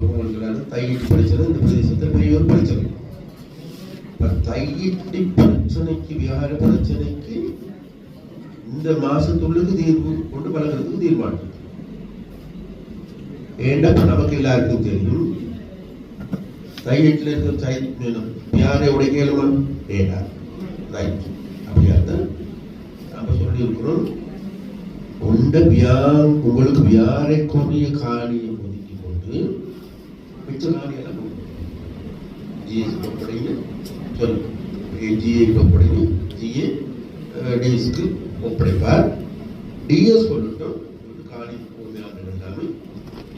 தையிட்டு பிரச்சனை இந்த பிரதேசத்தில் பெரிய ஒரு பிரச்சனை. தையிட்டு பிரச்சனைக்கு விகார பிரச்சனைக்கு இந்த மாசத்துள்ளுக்கு தீர்வு கொண்டு பழகிறதுக்கு தீர்மானம். ஏண்டா நமக்கு எல்லாருக்கும் தெரியும் தையிட்டுல இருக்க விகாரை உடைக்கலுமா ஏடா ரைட் அப்படியாதான் நம்ம சொல்லி இருக்கிறோம். உங்களுக்கு வியாரைக்குரிய காணியை ஒதுக்கி கொண்டு மிச்ச காணியெல்லாம் ஜிஎஸ் ஒப்படைங்க சொல்லு ஜிஏ ஒப்படைங்க ஜிஏ டிஎஸ்க்கு ஒப்படைப்பார். டிஎஸ் சொல்லட்டும் காணி உண்மையாக எல்லாமே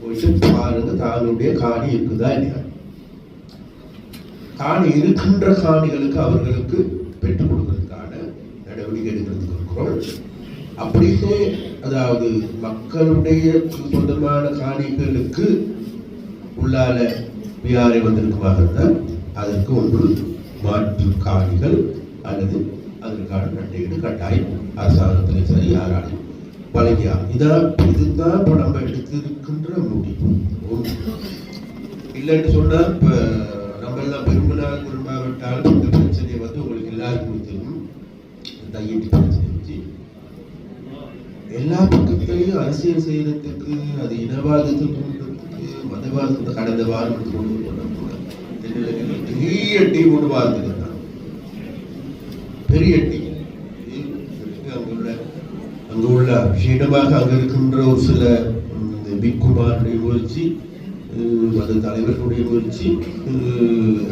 போயிட்டு பாருங்க தானுடைய காணி இருக்குதா இல்லையா. காணி இருக்கின்ற காணிகளுக்கு அவர்களுக்கு பெற்றுக் கொடுக்கறதுக்கான நடவடிக்கை எடுக்கிறதுக்கு இருக்கிறோம். அப்படியே அதாவது மக்களுடைய சொந்தமான காணிகளுக்கு உள்ளால வியாரை வந்திருக்குமாக இருந்தால் அதற்கு ஒன்று மாற்று காணிகள் அல்லது அதற்கான நட்டையீடு கட்டாயம் அரசாங்கத்திலே சரி யாராலையும் வழங்கியா. இதுதான் இப்போ நம்ம எடுத்திருக்கின்ற முடிவு. இல்லைன்னு சொன்னா இப்ப நம்ம எல்லாம் விரும்பினால் விரும்பாவிட்டாலும் இந்த பிரச்சனையை வந்து உங்களுக்கு எல்லாருக்கும் தெரியும். தையிட்டு பிரச்சனை வச்சு எல்லா பக்கத்திலையும் அரசியல் செய்யறதுக்கு அது இனவாதத்தை தூண்டுறதுக்கு மதவாதத்தை கடந்த வாரம் கொண்டு பெரிய டீம் ஒன்று வாரத்துக்கு பெரிய டீம் அங்க உள்ள விஷயமாக அங்க இருக்கின்ற ஒரு சில பிக்குமாருடைய முயற்சி மத தலைவர்களுடைய முயற்சி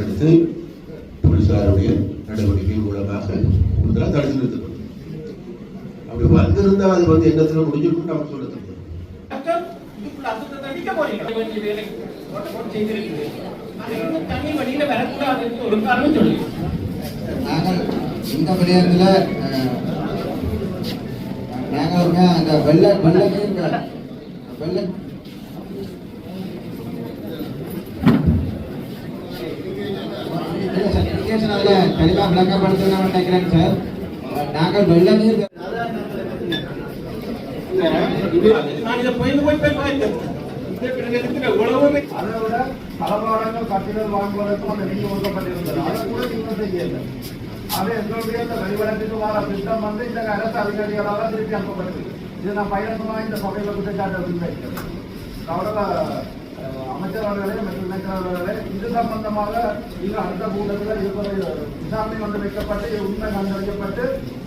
அடுத்து போலீசாருடைய நடவடிக்கை மூலமாக கூடுதலாக தடுத்து நிறுத்தப்படும். அப்படி வந்திருந்தா அது வந்து என்னத்துல முடிஞ்சிருக்கும் நமக்கு சொல்ல தெரியும். இந்த விடயத்துல நாங்க அந்த வெள்ள தெளிவா விளக்கப்படுத்த நினைக்கிறேன் சார். நாங்கள் வெள்ள நீர் பலபாடங்கள் கட்டிடல் வாங்குவதற்கும் அந்த நிதி ஒதுக்கப்பட்டிருந்தது. அதை கூட நீங்கள் செய்யல. அது எங்களுடைய இந்த வழிவடத்துக்கு வர திட்டம் வந்து இந்த அரசு அதிகாரிகளால் திருப்பி அனுப்பப்பட்டது. இது நான் பகிரங்கமாக இந்த சபையில் குற்றச்சாட்டு முன்வைக்கிறேன். கௌரவ அமைச்சர் அவர்களே மற்றும் இணைச்சர் அவர்களே இது சம்பந்தமாக இது அடுத்த கூட்டத்தில் இது விசாரணை கொண்டு வைக்கப்பட்டு உண்மை கண்டறியப்பட்டு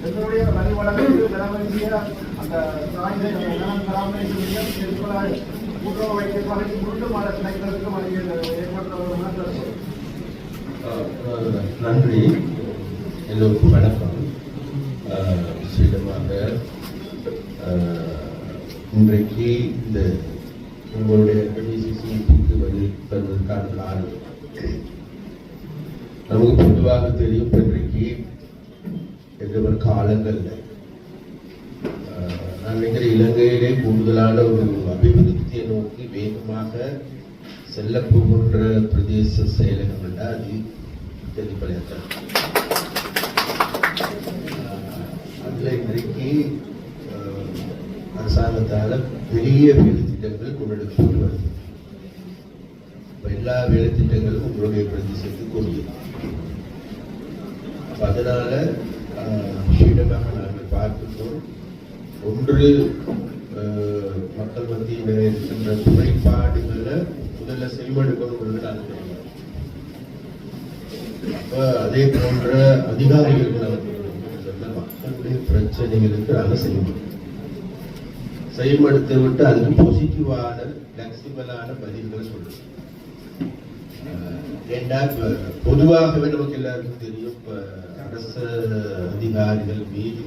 எங்களுடைய வழிவடங்களுக்கு விட வேண்டிய அந்த கூட்டுறவு வைக்க பழகி மீண்டும் அதை கிடைக்கிறதுக்கு வழியை ஏற்படுத்த. நன்றி. எல்லோருக்கும் வணக்கம். சீக்கிரமாக இன்றைக்கு இந்த உங்களுடைய டிசிசிக்கு வருவதற்கான காரணம் நமக்கு பொதுவாக தெரியும். இன்றைக்கு எதிர்வரும் காலங்களில் நான் நினைக்கிற இலங்கையிலே கூடுதலான ஒரு அபிவிருத்தியை நோக்கி வேகமாக செல்ல போகின்ற பிரதேச செயலகம் அது தெளிப்படையாதான். அதில் இன்றைக்கு அரசாங்கத்தால் பெரிய வேலை திட்டங்கள் முன்னெடுக்கப்பட்டு வருது. எல்லா வேலை திட்டங்களும் உங்களுடைய பிரதேசத்துக்கு உரியது. அதனால விஷயமாக நாங்கள் பார்க்கிறோம். ஒன்று மக்கள் மத்தியில் இருக்கின்ற குறைபாடுகளை முதல்ல செல்வெடுக்கணும். அப்ப அதே போன்ற அதிகாரிகள் மக்களுடைய பிரச்சனைகளுக்கு நாங்கள் செயல்படுத்த விட்டு அதுக்கு பாசிட்டிவான பிளெக்சிபிளான பதில்களை சொல்றோம். ஏண்டா பொதுவாகவே நமக்கு எல்லாருக்கும் தெரியும் அரசு அதிகாரிகள் மீது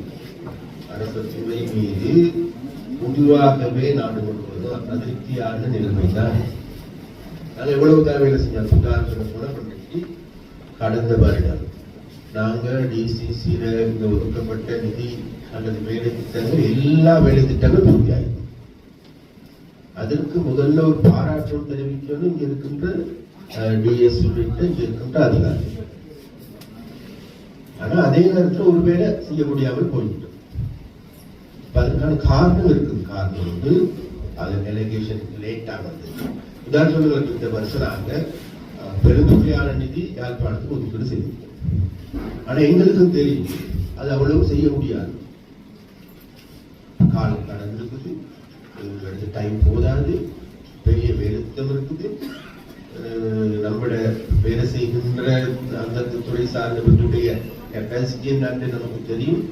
அரசு துறை மீது பொதுவாகவே நாடு கொள்வது அதிருப்தியான நிலைமை தான். நாங்கள் எவ்வளவு தான் வேலை செஞ்சோம். சுதாரண கூட பண்ணிட்டு கடந்த வருடம் நாங்கள் டிசிசியில இங்க ஒதுக்கப்பட்ட நிதி அல்லது வேலை திட்டங்கள் எல்லா வேலை திட்டங்களும் பூர்த்தியாகும். அதற்கு முதல்ல ஒரு பாராட்டம் தெரிவிக்கணும் இங்க இருக்கின்ற டிஎஸ் உள்ளிட்ட இங்க இருக்கின்ற அதிகாரி. ஆனா அதே நேரத்தில் ஒரு வேலை செய்ய முடியாமல் போய்விட்டோம். அதுக்கான காரணம் இருக்குது. காரணம் வந்து அது டெலிகேஷன் லேட் ஆனது. உதாரணங்களுக்கு இந்த வருஷம் நாங்க பெருந்தொகையான நிதி யாழ்ப்பாணத்துக்கு ஒதுக்கீடு செய்திருக்கோம். ஆனா எங்களுக்கும் தெரியும் அது அவ்வளவு செய்ய முடியாது. காலம் கடந்திருக்குது, டைம் போதாது, பெரிய வேலைத்தம் இருக்குது. நம்மளோட வேலை செய்கின்ற அந்த துறை சார்ந்தவர்களுடைய கெப்பாசிட்டி என்னன்னு நமக்கு தெரியும்.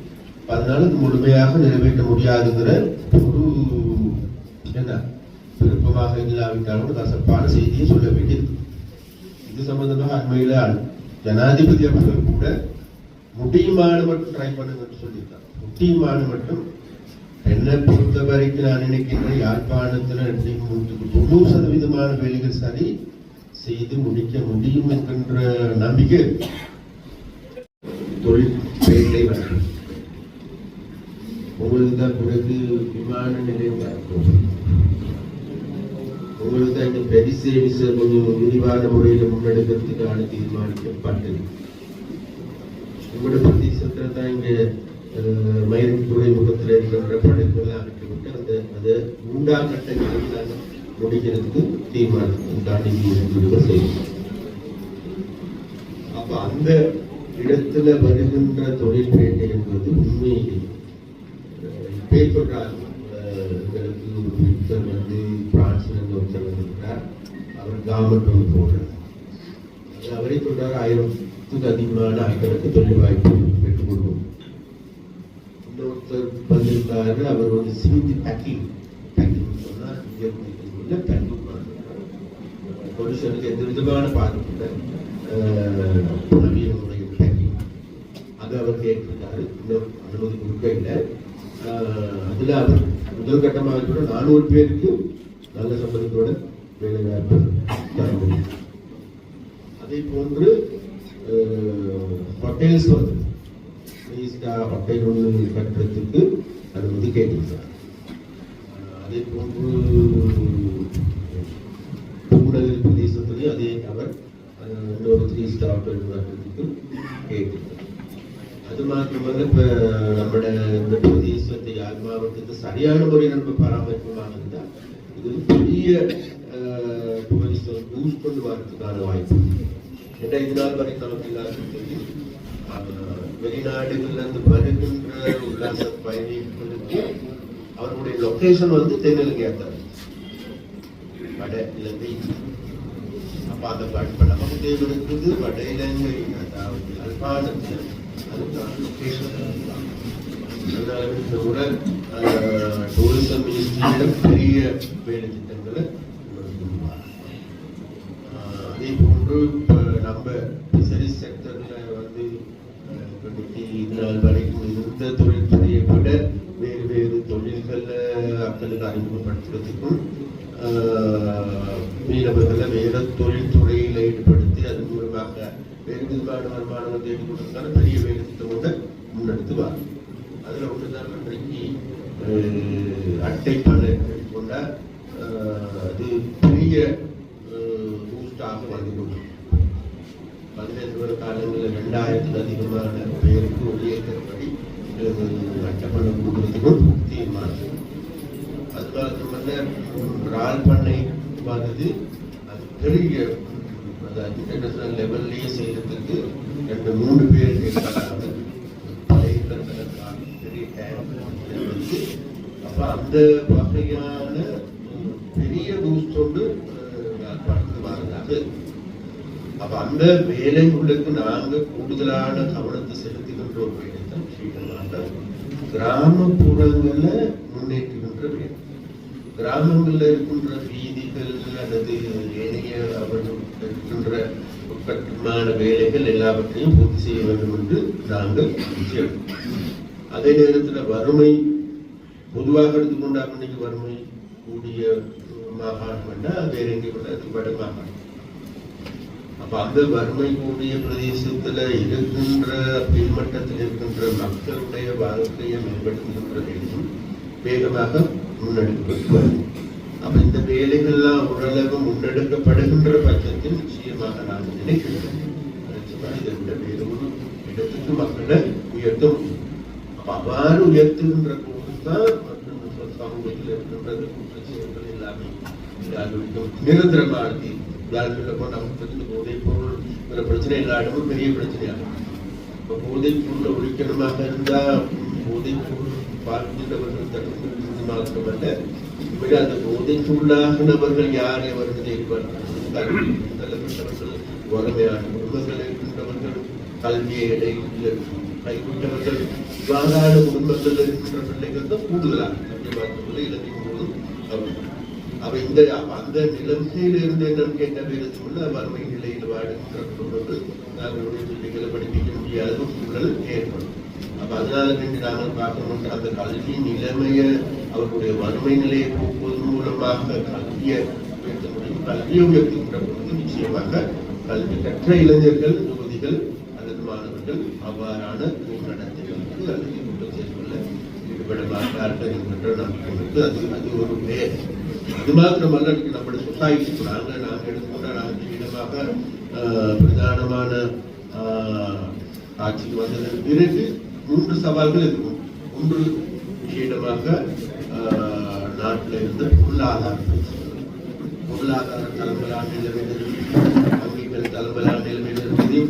அதனால முழுமையாக நிறைவேற்ற முடியாதுங்கிற ஒரு என்ன விருப்பமாக இல்லாவிட்டாலும் கசப்பான செய்தியை சொல்ல வேண்டியிருக்கு. இது சம்பந்தமாக அண்மையில ஜனாதிபதி அவர்கள் கூட முடியுமான மட்டும் ட்ரை பண்ணுங்கன்னு சொல்லியிருக்காங்க. முடியுமான மட்டும் என்னை பொறுத்த வரைக்கும் நான் நினைக்கின்ற யாழ்ப்பாணத்தில் 90% வேலைகள் சரி செய்து முடிக்க முடியும் என்கின்ற நம்பிக்கை தொழில் வேலை வரும். உங்களுக்கு தான் பிறகு விமான நிலையம் இருக்கும். உங்களுக்கு தான் இந்த பெரிசேவிச கொஞ்சம் விரிவான முறையில் முன்னெடுக்கிறதுக்கான தீர்மானிக்கப்பட்டது. உங்களோட பிரதேசத்தில் தான் இங்கே மயிலும் துறைமுகத்தில் இருக்கின்ற படைப்புகளை அகற்றிவிட்டு அதை 3ஆம் கட்டங்களில் முடிக்கிறதுக்கு தீர்மானம் செய்யும். அப்ப அந்த இடத்துல வருகின்ற தொழில் பேட்டை என்பது உண்மையிலே இப்பே சொல்றாங்க. எங்களுக்கு ஒரு மிக்சர் வந்து பிரான்ஸ்ல இருந்து ஒருத்தர் வந்திருக்கிறார். அவர் கவர்மெண்ட் போடுறார். அவரே சொல்றாரு 1000க்கு அதிகமான ஆட்களுக்கு தொழில் வாய்ப்பு பெற்றுக் கொடுக்கும். இன்னொருத்தர் வந்திருக்காரு. அவர் வந்து சிமெண்ட் பேக்கிங் சொன்னா பொலிஷனுக்கு எந்த விதமான பாதிப்பு நவீன முறையில் பேக்கிங் அது அவர் கேட்டிருக்காரு. இன்னும் அனுமதி கொடுக்க இல்லை. அதுல அவர் முதல் கட்டமாக 400 பேருக்கு நல்ல சம்பளத்தோட வேலை வாய்ப்பு தர முடியும். அதே போன்று ஹோட்டல்ஸ் வந்து ஹோட்டல் ஒன்று கட்டுறதுக்கு அனுமதி கேட்டிருக்கார். அதே போன்று பூநகர் பிரதேசத்திலேயும் அதே அவர் இன்னொரு 3 ஸ்டார் ஹோட்டல் கட்டுறதுக்கு கேட்டிருக்கார். அது மாத்திரமல்ல இப்ப நம்மளோட இந்த பிரதேசத்தை யாழ் மாவட்டத்தை சரியான முறையில் நம்ம பராமரிப்பமாக இருந்தால் இது பெரிய டூரிசம் பூஸ்ட் கொண்டு வரதுக்கான வாய்ப்பு. ஏன்னா இதனால் வரைக்கும் நமக்கு எல்லாருக்கும் தெரியும் வெளிநாடுகள்ல இருந்து வருகின்ற உல்லாச பயணிகளுக்கு அவர்களுடைய லொகேஷன் வந்து தென்னிலங்கை வட இலங்கை. அப்ப அந்த நமக்கு தேவை இருக்குது வட இலங்கை, அதாவது அல்பானத்தில் அதுக்கான லொகேஷன். அதனால இந்த முறை டூரிசம் மினிஸ்ட்ரியிடம் பெரிய வேலை திட்டங்களை அதே போன்று நம்ம பிசரிஸ் செக்டர்ல வந்து இதனால் வரைக்கும் இருந்த தொழில்துறையை விட வேறு வேறு தொழில்களை மக்களுக்கு அறிமுகப்படுத்துறதுக்கும் மீனவர்களை வேற தொழில்துறையில் ஈடுபடுத்தி அதன் மூலமாக வேறு விதமான வருமானம் தேடி கொடுத்ததால பெரிய வேலை திட்டம் கூட முன்னெடுத்து வரும். அதுல ஒன்றுதான் இன்றைக்கு அட்டை பணம் எடுத்துக்கொண்டா அது பெரிய பூஸ்டாக வந்து கொண்டு 15 வருட காலங்களில் 2000க்கு அதிகமான பேருக்கு ஒளியேற்றப்படி அட்டை பணம் கொடுக்கறதுக்கும் தீர்மானம். அது காலத்துல இறால் பண்ணை வந்தது அது பெரிய இன்டர்நேஷனல் லெவல்லையே செய்யறதுக்கு 2-3 பேர் கேட்கறாங்க. பெரிய டேங்க். அப்ப அந்த வகையான பெரிய பூஸ்டோடு வரலாறு. அப்ப அந்த வேலைகளுக்கு நாங்க கூடுதலான கவனத்தை செலுத்துகின்ற ஒரு வேலை தான் ஸ்ரீகர்நாத கிராமப்புறங்கள்ல முன்னேற்றுகின்ற வேலை. கிராமங்கள்ல இருக்கின்ற வீதிகள் அல்லது ஏனைய அவர்கள் இருக்கின்ற கட்டுமான வேலைகள் எல்லாவற்றையும் பூர்த்தி செய்ய வேண்டும் என்று நாங்கள் நிச்சயம். அதே நேரத்தில் வறுமை பொதுவாக எடுத்துக்கொண்டால் இன்னைக்கு வறுமை கூடிய மாகாணம் வேற எங்கே வட மாகாணம். அப்ப அந்த வறுமை கூடிய பிரதேசத்துல இருக்கின்ற பின்மட்டத்தில் இருக்கின்ற மக்களுடைய வாழ்க்கையை மேம்படுத்துகின்ற வேலையும் வேகமாக முன்னெடுக்கப்பட்டு அப்ப இந்த வேலைகள்லாம் ஓரளவு முன்னெடுக்கப்படுகின்ற பட்சத்தில் நிச்சயமாக நான் நினைக்கிறேன் இதை விட வேறு ஒரு இடத்துக்கு மக்களை உயர்த்த முடியும். அப்ப அவ்வாறு உயர்த்துகின்ற போதுதான் சமூகத்தில் இருக்கின்றது குற்றச்செயல்கள் எல்லாமே நிரந்தரமானது. உதாரணத்துக்கு நமக்கு போதைப் பொருள் பிரச்சனை எல்லா இடமும் பெரிய பிரச்சனையாகும். இப்போ போதைப் பொருளை ஒழிக்கணுமாக இருந்தால் போதைப் பொருள் பார்க்கின்றவர்கள் தடுப்பு மாத்திரமல்ல, இப்படி அந்த போதைப் பொருளாகினவர்கள் யார் அவர்களை தள்ளப்பட்டவர்கள், வறுமையான குடும்பங்கள் இருக்கின்றவர்கள், கல்வியை இடையில் கைவிட்டவர்கள், இவ்வாறான குடும்பங்கள் இருக்கின்ற பிள்ளைகள் தான் கூடுதலாக இலங்கை முழுவதும் அவை அந்த நிலைமையில் இருந்து என்னன்னு கேட்ட பேருக்குள்ள வறுமை நிலையில் வாடுகின்ற குடும்பங்கள் அவர்களுடைய பிள்ளைகளை படிப்பிக்க முடியாத சூழல் ஏற்படும். அப்ப அதனால நாங்கள் பார்க்கணும், அந்த கல்வி நிலைமையை அவர்களுடைய வறுமை நிலையை போக்குவதன் மூலமாக கல்வியை உயர்த்த முடியும். கல்வியை உயர்த்துகின்ற பொழுது நிச்சயமாக கல்வி கற்ற இளைஞர்கள், யுவதிகள் அல்லது மாணவர்கள் அவ்வாறான நடத்தைகளுக்கு அல்லது குற்றம் செயல்களில் ஈடுபட மாட்டார்கள் என்கின்ற நம்பிக்கை. அது ஒரு பேர். அது மாத்திரமல்ல, நம்முடைய சொசைட்டி நாங்கள் எடுத்துக்கொண்ட இடமாக பிரதானமான ஆட்சிக்கு வந்ததற்கு பிறகு 3 சவால்கள் இருக்கும். ஒன்று விஷயமாக நாட்டில் இருந்த பொருளாதார தலைமையிலான நிலைமை வங்கிகள் தலைமையிலான நிலைமையில் இருந்தது,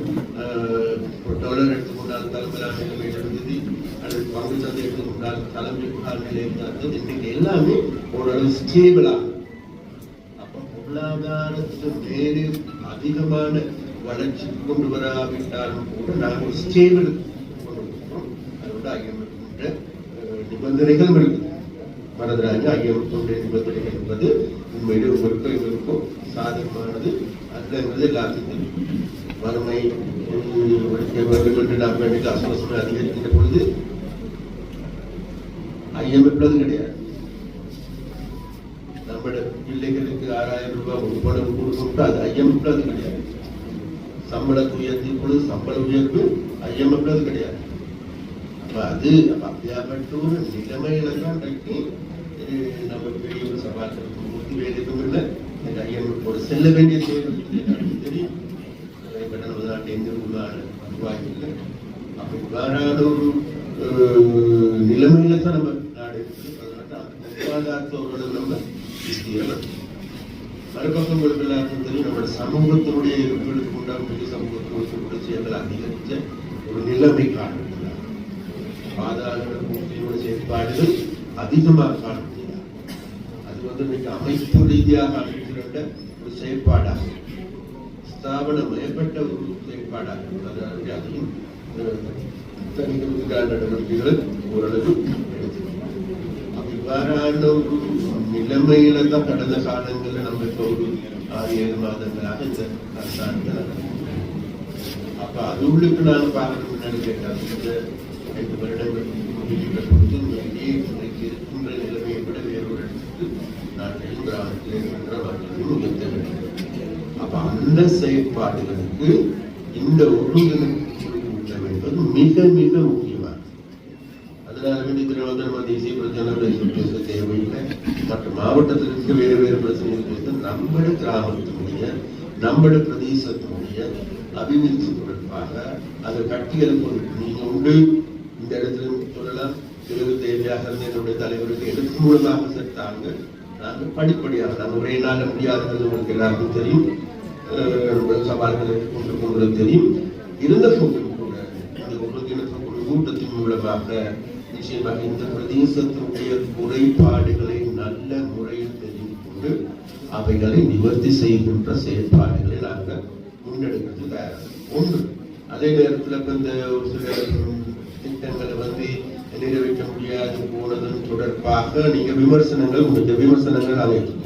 டாலர் எடுத்துக்கொண்டால் தலைமையிலான நிலைமையில் இருந்தது, அல்லது பங்கு சந்தை எடுத்துக்கொண்டால் தலைமையிலான நிலையில் இருந்தது. இன்னைக்கு எல்லாமே ஓரளவு ஸ்டேபிளாக. அப்ப பொருளாதாரத்துக்கு வேறு அதிகமான வளர்ச்சி கொண்டு வராவிட்டாலும் கூட நாங்கள் ஒரு ஸ்டேபிள் கொண்டு வருகிறோம். அதோட ஐஎம்எஃப் நிபந்தனைகளும் இருக்குது. மனதிராக ஐஎம்எஃப் நிபந்தனைகள் என்பது உண்மையிலே ஒருவருக்கும் எங்களுக்கும் சாதகமானது அல்லது எல்லாத்தையும் தெரியும். வறுமை வேண்டும் என்று நாம் வேண்டிய அசுவசமை அதிகரிக்கின்ற பொழுது ஐஎம்எஃப் கிடையாது. நம்மளோட பிள்ளைகளுக்கு 6000 ரூபாய் ஒரு பணம் கொடுக்கணும், அது ஐஎம்எஃப் அது கிடையாது. சம்பளத்தை உயர்த்திய பொழுது சம்பள உயர்வு ஐஎம்எஃப் அது கிடையாது. அப்ப அது அப்படியாப்பட்ட ஒரு நிலைமையில தான் நம்ம பெரிய ஒரு சவால்கள் முக்கிய வேலைக்கும் இல்லை. ஐஎம்எஃப் செல்ல வேண்டிய தேவை தெரியும். நம்ம நாட்டு எந்த உருவாகி இல்லை. அப்ப இவ்வாறான ஒரு நிலைமையில தான் நம்ம நாடு இருக்குது. அதனால பொருளாதாரத்தோடு நம்ம மறுபக்கம் உங்களுக்கு எல்லாருக்கும் தெரியும், நம்மளோட சமூகத்தினுடைய இருப்புகளுக்கு உண்டான பெரிய சமூகத்தினுடைய செயல்கள் அதிகரிச்ச ஒரு நிலைமை காணப்படுகிறார். பாதாள பூர்த்தியோட செயற்பாடுகள் அதிகமாக காணப்படுகிறார். அது மிக அமைப்பு ரீதியாக அமைக்கின்ற ஒரு செயற்பாடாகும், ஸ்தாபனமயப்பட்ட ஒரு செயற்பாடாகும். அதனால அதையும் தனிகளுக்கான நடவடிக்கைகள் ஓரளவு இவ்வாறான ஒரு நிலைமையில தான் கடந்த காலங்களில் நம்ம இப்போ ஒரு 6-7 மாதங்களாக இந்த அரசாங்கம். அப்ப அது உள்ளுக்கு நான் பார்க்கணும் முன்னாடி கேட்டால் 5 வருடங்கள் முடிகின்ற பொழுது இன்றைக்கு இருக்கின்ற நிலைமையை விட வேறொரு இடத்துக்கு நாட்டில் கிராமத்தில் இருக்கின்ற மக்களையும் உயர்த்த வேண்டும். அப்ப அந்த செயற்பாடுகளுக்கு இந்த ஒருங்கிணைப்பு என்பது மிக மிக முக்கியமானது. அதனால தேசிய பிரச்சனை பேச தேவையில்லை. மற்ற மாவட்டத்தில் இருக்க வேறு வேறு பிரச்சனைகள் நம்மட கிராமத்தினுடைய நம்மட பிரதேசத்தினுடைய அபிவிருத்தி தொடர்பாக அதை கட்டியெழுப்பது நீங்க உண்டு. இந்த இடத்துல சொல்லலாம், பிறகு தேவையாக இருந்த என்னுடைய தலைவருக்கு எடுத்து மூலமாக சேர்த்தாங்க. நாங்கள் படிப்படியாக நாங்கள் ஒரே நாள் முடியாதது உங்களுக்கு எல்லாருக்கும் தெரியும். சவால்களை உங்களுக்கு தெரியும். இருந்த போதும் கூட இந்த ஒருங்கிணைப்பு கூட்டத்தின் மூலமாக நிச்சயமாக இந்த பிரதேசத்தினுடைய குறைபாடுகளை நல்ல முறையில் தெரிந்து கொண்டு அவைகளை நிவர்த்தி செய்கின்ற செயற்பாடுகளை நாங்கள் முன்னெடுக்கிறது தயாராக ஒன்று. அதே நேரத்தில் இந்த ஒரு சில திட்டங்களை நிறைவேற்ற முடியாது போனதன் தொடர்பாக நீங்க விமர்சனங்கள் முடிஞ்ச விமர்சனங்கள் அழைக்கணும்.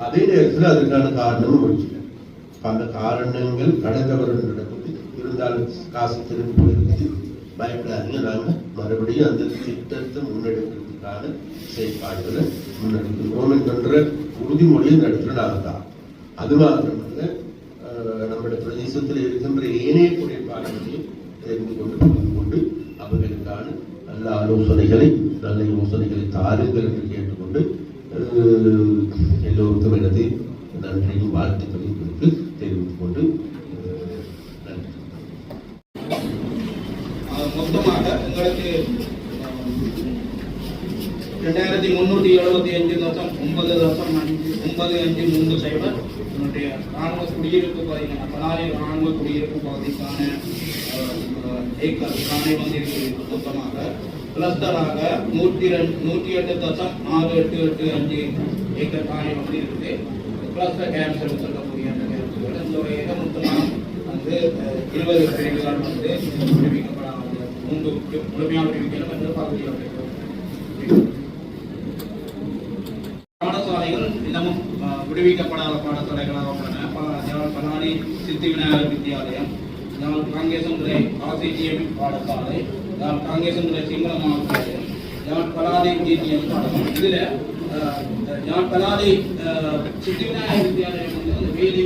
அதே நேரத்தில் அதுக்கான காரணமும் முடிச்சு. அந்த காரணங்கள் கடந்த வருடம் நடக்குது. இருந்தாலும் காசு திரும்பி போயிருக்குது, பயப்படாதீங்க. நாங்கள் மறுபடியும் அந்த திட்டத்தை முன்னெடுக்கிறதுக்கான செயற்பாடுகளை முன்னெடுக்கிறோம் என்கின்ற உறுதிமொழியை நடத்துகிற நாங்கள் தான். அது மாத்திரமல்ல, நம்முடைய பிரதேசத்தில் இருக்கின்ற ஏனைய குறைபாடுகளையும் தெரிந்து கொண்டு அவர்களுக்கான நல்ல ஆலோசனைகளை நல்ல யோசனைகளை தாருங்கள் என்று கேட்டுக்கொண்டு எல்லோருக்கும் எனது நன்றியும் வாழ்த்துக்களையும் கொடுத்து தெரிவித்துக் கொண்டு நன்றி. மொத்தமாக எங்களுக்கு 2375.9.5 9530 என்னுடைய ராணுவ குடியிருப்பு பகுதி பலாலி ராணுவ குடியிருப்பு பகுதிக்கான ஏக்கர் காணி வந்து இருக்கு. மொத்தமாக கிளஸ்டராக 108.68885 ஏக்கர் காணி வந்து இருக்குது. கிளஸ்டர் கேம்ப்ஸ் சொல்லக்கூடிய அந்த கேம்ப்ஸ்கள் இந்த வகையில் மொத்தமாக வந்து 20 பிரிவுகள் வந்து விடுவிக்கப்படாமல் முழுமையாக விடுவிக்கணும் என்ற பகுதியாக பாடசாலைகள் இன்னமும் விடுவிக்கப்படாத பாடசாலைகளாக உள்ளன. பலாலி சித்தி விநாயகர் வித்தியாலயம், காங்கேசந்துறை ஆசிடிஎம் பாடசாலை, காங்கேசந்துறை சிங்கள மாவட்டம், பலாலி டிடிஎம் பாடசாலை. இதில் பலாலி சித்தி விநாயகர் வித்தியாலயம் வந்து அந்த வேலி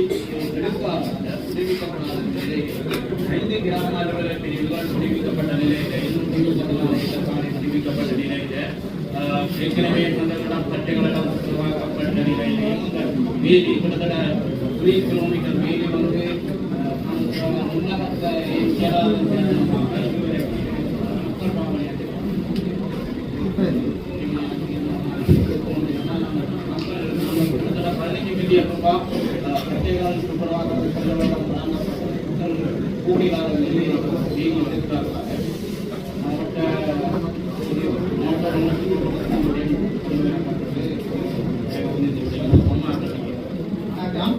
எடுக்காத விடுவிக்கப்படாத நிலையில் 5 கிராம அலுவலர் பிரிவுகள் விடுவிக்கப்பட்ட நிலையில், இன்னும் விடுவிக்கப்பட்ட நிலையில் ஏற்கனவே பட்டைகளிடம் உருவாக்கப்பட்ட நிலையிலையும் இந்த வேலி கிட்டத்தட்ட 3 கிலோமீட்டர் வேலி வந்து முன்னகத்தை கூடியாக நிலையில்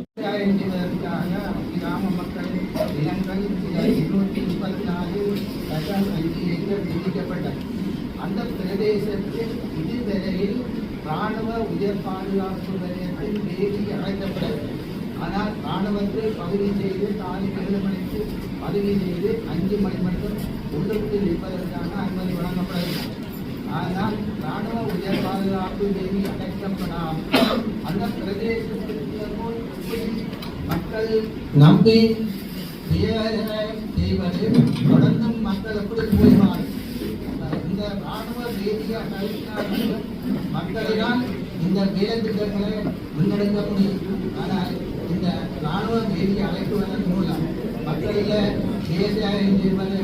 எடுக்கிறார்கள். கிராம மக்கள் நிலங்கள் 234 ஏக்கர் விதிக்கப்பட்டது. அந்த பிரதேசத்தில் இதுவரையில் ராணுவ உயர் பாதுகாப்பு நிலையத்தில் வேலி அழைக்கப்பட்டது. ஆனால் ராணுவத்தில் பகுதி செய்து காலை 7 மணிக்கு பதவி செய்து 5 மணி மட்டும் உள்ளுக்குள் இருப்பதற்கான அனுமதி வழங்கப்படவில்லை. ஆனால் ராணுவ உயர் பாதுகாப்பு வேலி அடைக்கப்படாமல் அந்த பிரதேசத்திற்கு மக்கள் நம்பி விவசாயம் செய்வது தொடர்ந்தும் மக்கள் எப்படி போய்வார். இந்த ராணுவ வேதிய அடைத்தால் மக்களினால் இந்த வேலை திட்டங்களை முன்னெடுக்க முடியும். ஆனால் இந்த ராணுவ வேதியை அழைக்குவதன் மூலம் மக்களில் விவசாயம் செய்வது,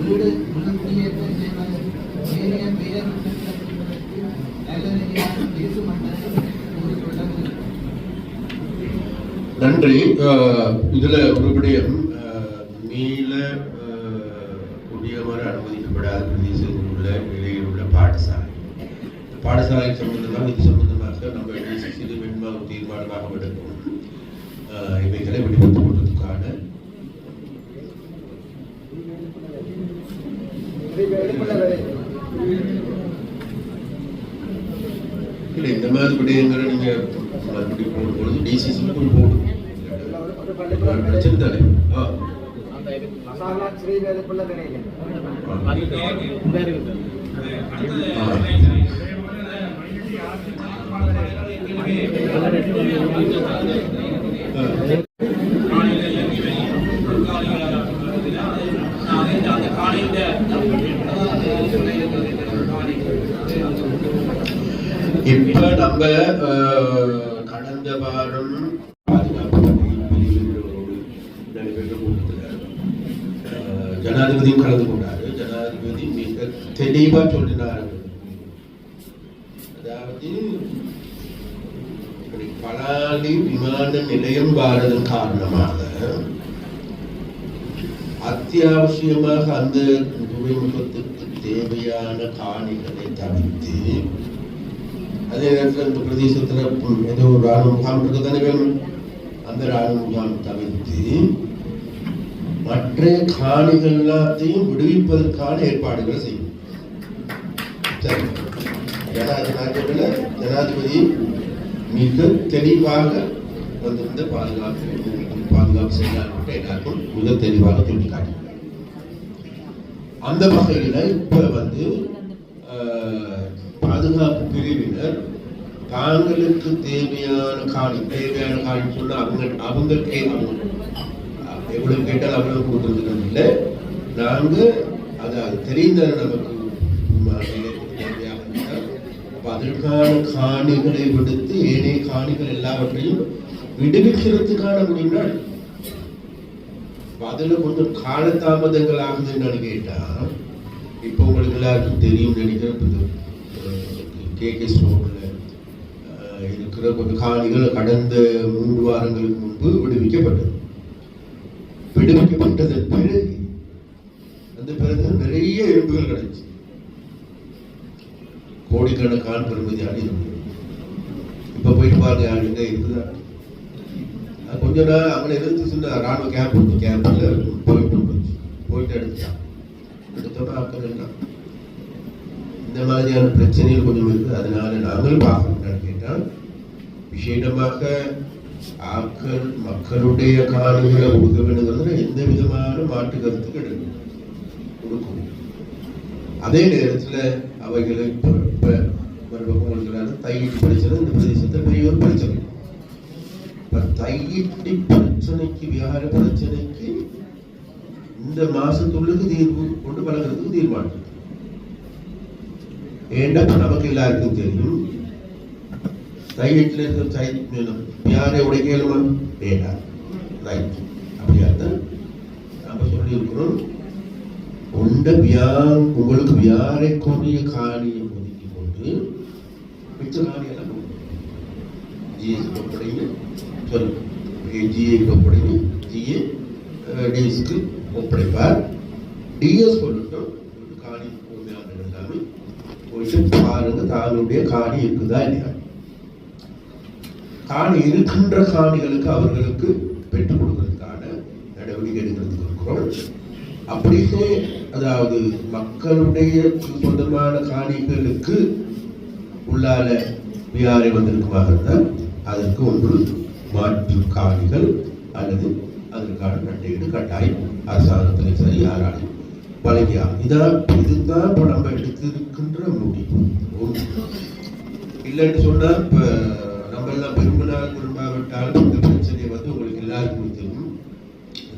வீடு குடியேற்றம் செய்வது, வேலைய பெயர் செய்வதற்கு நல்ல நிலையாக இருக்கும் என்று கூறிக்கொள்ள முடியும். நன்றி. இதுல ஒரு விடயம், மீள குடியமர அனுமதிக்கப்படாத பிரதேசத்தில் உள்ள நிலையில் உள்ள பாடசாலை சம்பந்தமாக இது சம்பந்தமாக நம்ம சிறு மென்மாக தீர்மானமாக எடுக்கும் இவைகளை விடுவித்துக் கொள்வதற்கான இல்லை இந்த மாதிரி விடயங்களை நீங்க மறுபடியும் போடும்பொழுது டிசிசிக்கும் போடும் பிரச்சனை தானே. இப்ப நம்ம கடந்த வாரம் பாதுகாப்பு நடைபெற்ற கூட்டத்தில் ஜனாதிபதியும் கலந்து கொண்டாரு. ஜனாதிபதி மிக தெளிவா சொல்லினார். அதாவது பலாலி விமான நிலையம் வாரதன் காரணமாக அத்தியாவசியமாக அந்த துறைமுகத்துக்கு தேவையான காணிகளை தவிர்த்து, அதே நேரத்தில் இந்த பிரதேசத்தில் ஏதோ ஒரு ராணுவ முகாம் இருக்கத்தானே வேணும், அந்த ராணுவ முகாம் தவிர்த்து மற்ற காணிகள் எல்லாத்தையும் விடுவிப்பதற்கான ஏற்பாடுகளை செய்யும். ஜனாதிபதி மிக தெளிவாக வந்திருந்த பாதுகாப்பு செயலாளர் எல்லாருக்கும் மிக தெளிவாக சுட்டிக்காட்டினார். அந்த வகையில் இப்ப பாதுகாப்பு பிரிவினர் தாங்களுக்கு தேவையான காணி சொன்னா அவங்க எவ்வளவு கேட்டால் அவ்வளவு கொடுக்கறது இல்லை. நாங்க அது தெரிந்த நமக்கு அதற்கான காணிகளை விடுத்து ஏனைய காணிகள் எல்லாவற்றையும் விடுவிக்கிறதுக்கான முடிவுகள். அதுல கொஞ்சம் காலதாமதங்கள் ஆகுதுன்னு கேட்டா, இப்போ உங்களுக்கு எல்லாருக்கும் தெரியும் நினைக்கிறேன், KK ஸ்டோர்ல இருக்கிற கொஞ்சம் காணிகள் கடந்த 3 வாரங்களுக்கு முன்பு விடுவிக்கப்பட்டது. விடுவிக்கப்பட்டதன் பிறகு அந்த பிறகு நிறைய எறும்புகள் கிடைச்சு கோடிக்கணக்கான பெருமதியான எறும்புகள். இப்ப போயிட்டு பாருங்க எங்க இருக்குதா? கொஞ்ச நாள் அவங்களை எதிர்த்து சொன்ன ராணுவ கேம்ப்ல போயிட்டு எடுத்தோட ஆக்கள் எல்லாம் இந்த மாதிரியான பிரச்சனைகள் கொஞ்சம் இருக்கு. அதனால நாங்களும் பார்க்கணும் கேட்டால் விசேடமாக ஆக்கள் மக்களுடைய காணிகளை கொடுக்க வேண்டுங்கிறதுல எந்த விதமான மாற்று கருத்து கிடையாது, கொடுக்கும். அதே நேரத்தில் அவைகளை மறுபக்கம் தையீட்டு பிரச்சனை இந்த பிரதேசத்தை பெரிய ஒரு பிரச்சனை. தையீட்டு பிரச்சனைக்கு வியாபார பிரச்சனைக்கு இந்த மாசத்துள்ளுக்கு தீர்வு கொண்டு பழகிறதுக்கு தீர்மானம். ஏண்டா நமக்கு எல்லாருக்கும் தெரியும் தையீட்டில் இருக்கிற வியாரை உடைக்கலுமா ஏண்டா ரைட் அப்படியா தான் நம்ம சொல்லி இருக்கிறோம். உங்களுக்கு வியாரைக்குரிய காணியை ஒதுக்கி கொண்டு மிச்ச காணியெல்லாம் ஜிஎஸ் ஒப்படைங்க சொல்லுங்க. ஜிஏ ஒப்படைங்க, ஜிஏ டிஎஸ்க்கு ஒப்படைப்பார். டிஎஸ் சொல்லட்டும் காணி உண்மையான எல்லாமே போயிட்டு பாருங்க தானுடைய காணி இருக்குதா இல்லையா. காணி இருக்கின்ற காணிகளுக்கு அவர்களுக்கு பெற்றுக் கொடுக்கறதுக்கான நடவடிக்கை எடுக்கிறதுக்கு இருக்கிறோம். அப்படியே அதாவது மக்களுடைய சொந்தமான காணிகளுக்கு உள்ளால வியாரை வந்திருக்குமாக இருந்தால் அதற்கு ஒன்று மாற்று காணிகள் அல்லது அதற்கான நட்டையீடு கட்டாயம் அரசாங்கத்திலே சரி யாராலும் வழங்கியாகும். இதுதான் இப்போ நம்ம எடுத்திருக்கின்ற முடிவு. இல்லைன்னு சொன்னா இப்ப நம்ம எல்லாம் விரும்பினால் விரும்பாவிட்டாலும் இந்த பிரச்சனையை உங்களுக்கு எல்லாருக்கும் தெரியும்.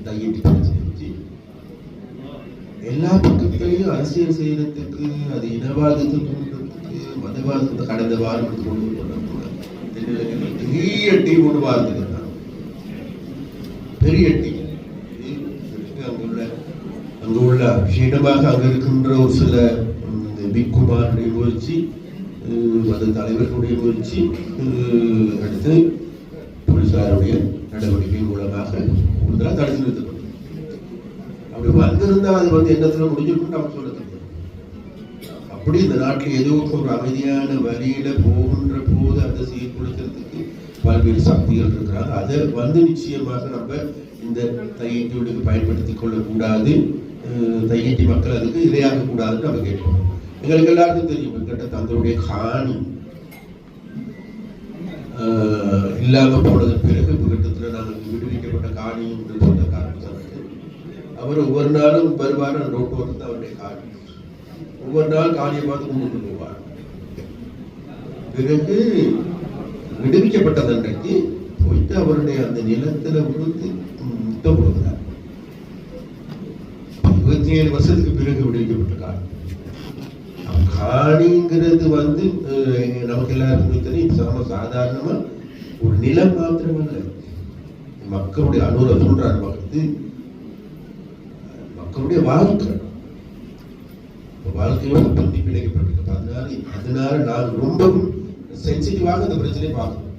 தையீட்டு பிரச்சனை வச்சு எல்லா பக்கத்திலையும் அரசியல் செய்யறதுக்கு அது இனவாதத்தை தூண்டுறதுக்கு மதவாதத்தை கடந்த வாரம் பெரிய டீம் ஒன்று வாழ்ந்துருக்காங்க. பெரிய டீம் அங்க உள்ள விஷயமாக அங்க இருக்கின்ற ஒரு சில பிக்குமாருடைய முயற்சி, மத தலைவர்களுடைய முயற்சி அடுத்து போலீசாருடைய நடவடிக்கை மூலமாக கூடுதலாக தடுத்து நிறுத்தப்படும். அப்படி வந்திருந்தா அது என்னத்துல முடிஞ்சிருக்கும் நம்ம சொல்ல தெரியும். அப்படி இந்த நாட்டில் ஏதோ ஒரு அமைதியான வழியில போகின்ற போது அதை சீர்குலைக்கிறதுக்கு பல்வேறு சக்திகள் இருக்கிறாங்க. அதை நிச்சயமாக நம்ம இந்த தையீட்டியோடு பயன்படுத்திக் கொள்ளக்கூடாது. தையீட்டி மக்கள் அதுக்கு இரையாக கூடாதுன்னு நம்ம கேட்போம். எங்களுக்கு எல்லாருக்கும் தெரியும் கிட்ட தங்களுடைய காணி இல்லாம போனதன் பிறகு கிட்டத்தில் நாங்கள் விடுவிக்கப்பட்ட காணி என்று சொன்ன காரணம் அவர் ஒவ்வொரு நாளும் வருவார். ரோட்டு வந்து அவருடைய காணி ஒவ்வொரு நாள் காணியை பார்த்து கொண்டு போவார். பிறகு விடுவிக்கப்பட்ட தன்றைக்கு போயிட்டு அவருடைய அந்த நிலத்துல விழுந்து முத்தம் கொடுக்கிறார். 27 வருஷத்துக்கு பிறகு விடுவிக்கப்பட்ட காணி. காணிங்கிறது நமக்கு எல்லாருக்கும் தெரியும் சாதாரணமா ஒரு நிலம் மாத்திரமல்ல, மக்களுடைய அனுர சொல்றாரு மக்களுடைய வாழ்க்கையோட பற்றி பிணைக்கப்பட்டிருக்கு. அதனால நான் ரொம்பவும் சென்சிட்டிவாக இந்த பிரச்சனையை பார்க்கணும்.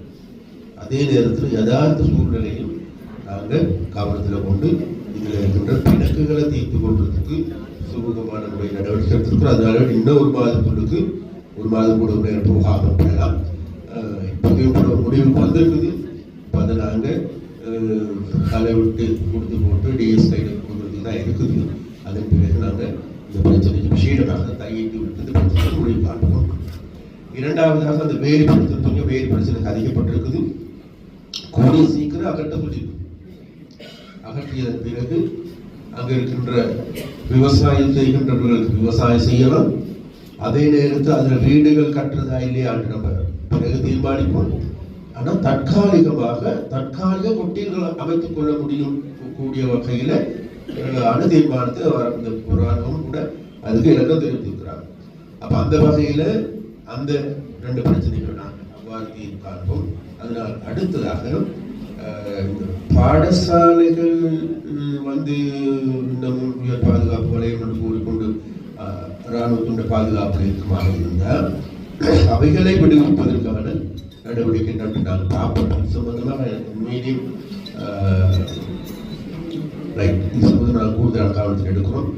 அதே நேரத்தில் யதார்த்த சூழ்நிலையும் நாங்கள் கவனத்தில் கொண்டு இதில் இருக்கின்ற பிணக்குகளை தீர்த்து கொள்றதுக்கு சுமூகமான முறை நடவடிக்கை எடுத்திருக்கிறோம். அதனால இன்னும் ஒரு மாதம் கூட போகாமல் போகலாம். இப்போதையும் கூட முடிவுக்கு வந்திருக்குது. இப்போ அதை நாங்கள் தலை விட்டு கொடுத்து போட்டு டிஎஸ் கையில் கொடுக்கறதுக்கு தான் இருக்குது. அதன் பிறகு நாங்கள் இந்த பிரச்சனைக்கு விஷயமாக தையீட்டு விட்டது பிரச்சனை முடிவு காட்டுவோம். இரண்டாவதாக அந்த வேறு பிரச்சனை அதிகப்பட்டிருக்குது. கூடிய சீக்கிரம் அகற்ற சொல்லியிருக்கு. அகற்றியதன் பிறகு அங்க இருக்கின்ற விவசாயம் செய்கின்றவர்களுக்கு விவசாயம் செய்யலாம். அதே நேரத்தில் அதுல வீடுகள் கட்டுறதா இல்லையா நம்ம பிறகு தீர்மானிப்போம். ஆனா தற்காலிக கொட்டீர்கள் அமைத்துக் கொள்ள முடியும் கூடிய வகையில தீர்மானத்தை இந்த புராணமும் கூட அதுக்கு இலக்கம் தெரிவித்திருக்கிறாங்க. அப்ப அந்த வகையில அந்த 2 பிரச்சனைகள் நாங்கள் அவ்வாறு தீர்வு காண்போம். அதனால் அடுத்ததாக பாடசாலைகள் இன்னமும் உயர் பாதுகாப்பு வளையம் என்று கூறிக்கொண்டு இராணுவத்துடைய பாதுகாப்பு இருக்குமாக இருந்தால் அவைகளை விடுவிப்பதற்கான நடவடிக்கை நாங்கள் பார்ப்போம். இது சம்பந்தமாக உண்மையிலேயும் ரைட், இது சம்பந்தம் நாங்கள் கூடுதலான கவனத்தில் எடுக்கிறோம்.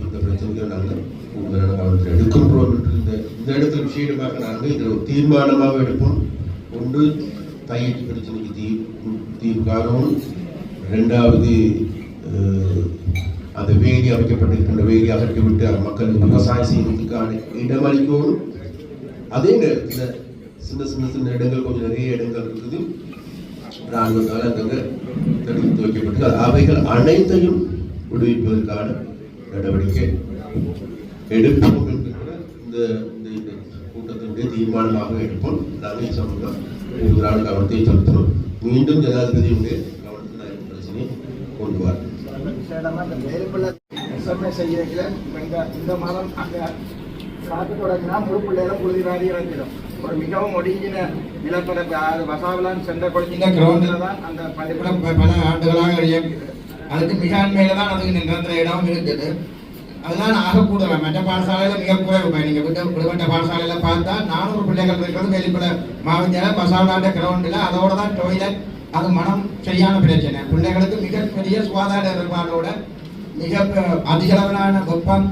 இந்த பிரச்சனைகளை நாங்கள் கூடுதலான கவனத்தில் எடுக்கின்றோம் என்று இந்த இடத்துல விஷயமாக நாங்கள் இதில் ஒரு தீர்மானமாக எடுப்போம். ஒன்று, தையீட்டு பிரச்சனைக்கு தீர்வு காணவும். ரெண்டாவது, அந்த வேலி அமைக்கப்பட்டிருக்கின்ற வேலி அகற்றிவிட்டு மக்களுக்கு விவசாயம் செய்வதற்கான இடமளிக்கணும். அதே நேரத்தில் சின்ன இடங்கள், கொஞ்சம் நிறைய இடங்கள் இருக்குது, ராணுவத்தால் அங்கே தடுத்து வைக்கப்பட்டு அவைகள் அனைத்தையும் விடுவிப்பதற்கான நடவடிக்கை எடுப்போம் என்கின்ற இந்த கூட்டத்தினுடைய தீர்மானமாக எடுப்போம். நாங்கள் சமூகம் கூடுதலான கவனத்தை செலுத்தணும். மீண்டும் ஜனாதிபதியுடைய கவனத்தில் பிரச்சனையை கொண்டு வர இந்த மாதம் அங்கே காத்து தொடங்கினா முழு பிள்ளைகளும் புழுதிவாரி இறங்கிடும். ஒரு மிகவும் ஒடுங்கின நிலப்பரப்பு வசாவலான் சென்ற குழந்தைங்க கிரௌண்டில் தான் அந்த பள்ளிக்கூடம் பல ஆண்டுகளாக இயங்குது. அதுக்கு மிக அண்மையில தான் அதுக்கு நிரந்தர இடம் இருக்குது. அதுதான் ஆகக்கூடாது. மற்ற பாடசாலையில் மிக குறைவு. நீங்கள் விடுபட்ட பாடசாலையில் பார்த்தா 400 பிள்ளைகள் இருக்கிறது. வெளிப்பட மாவட்டத்தில் பசாவலாண்ட கிரௌண்டில் அதோட தான் டொய்லெட். அது மனம் சரியான பிரச்சனை. பிள்ளைகளுக்கு மிகப்பெரிய சுகாதார எதிர்பார்ப்போட மிக அதிகளவிலான வெப்பம்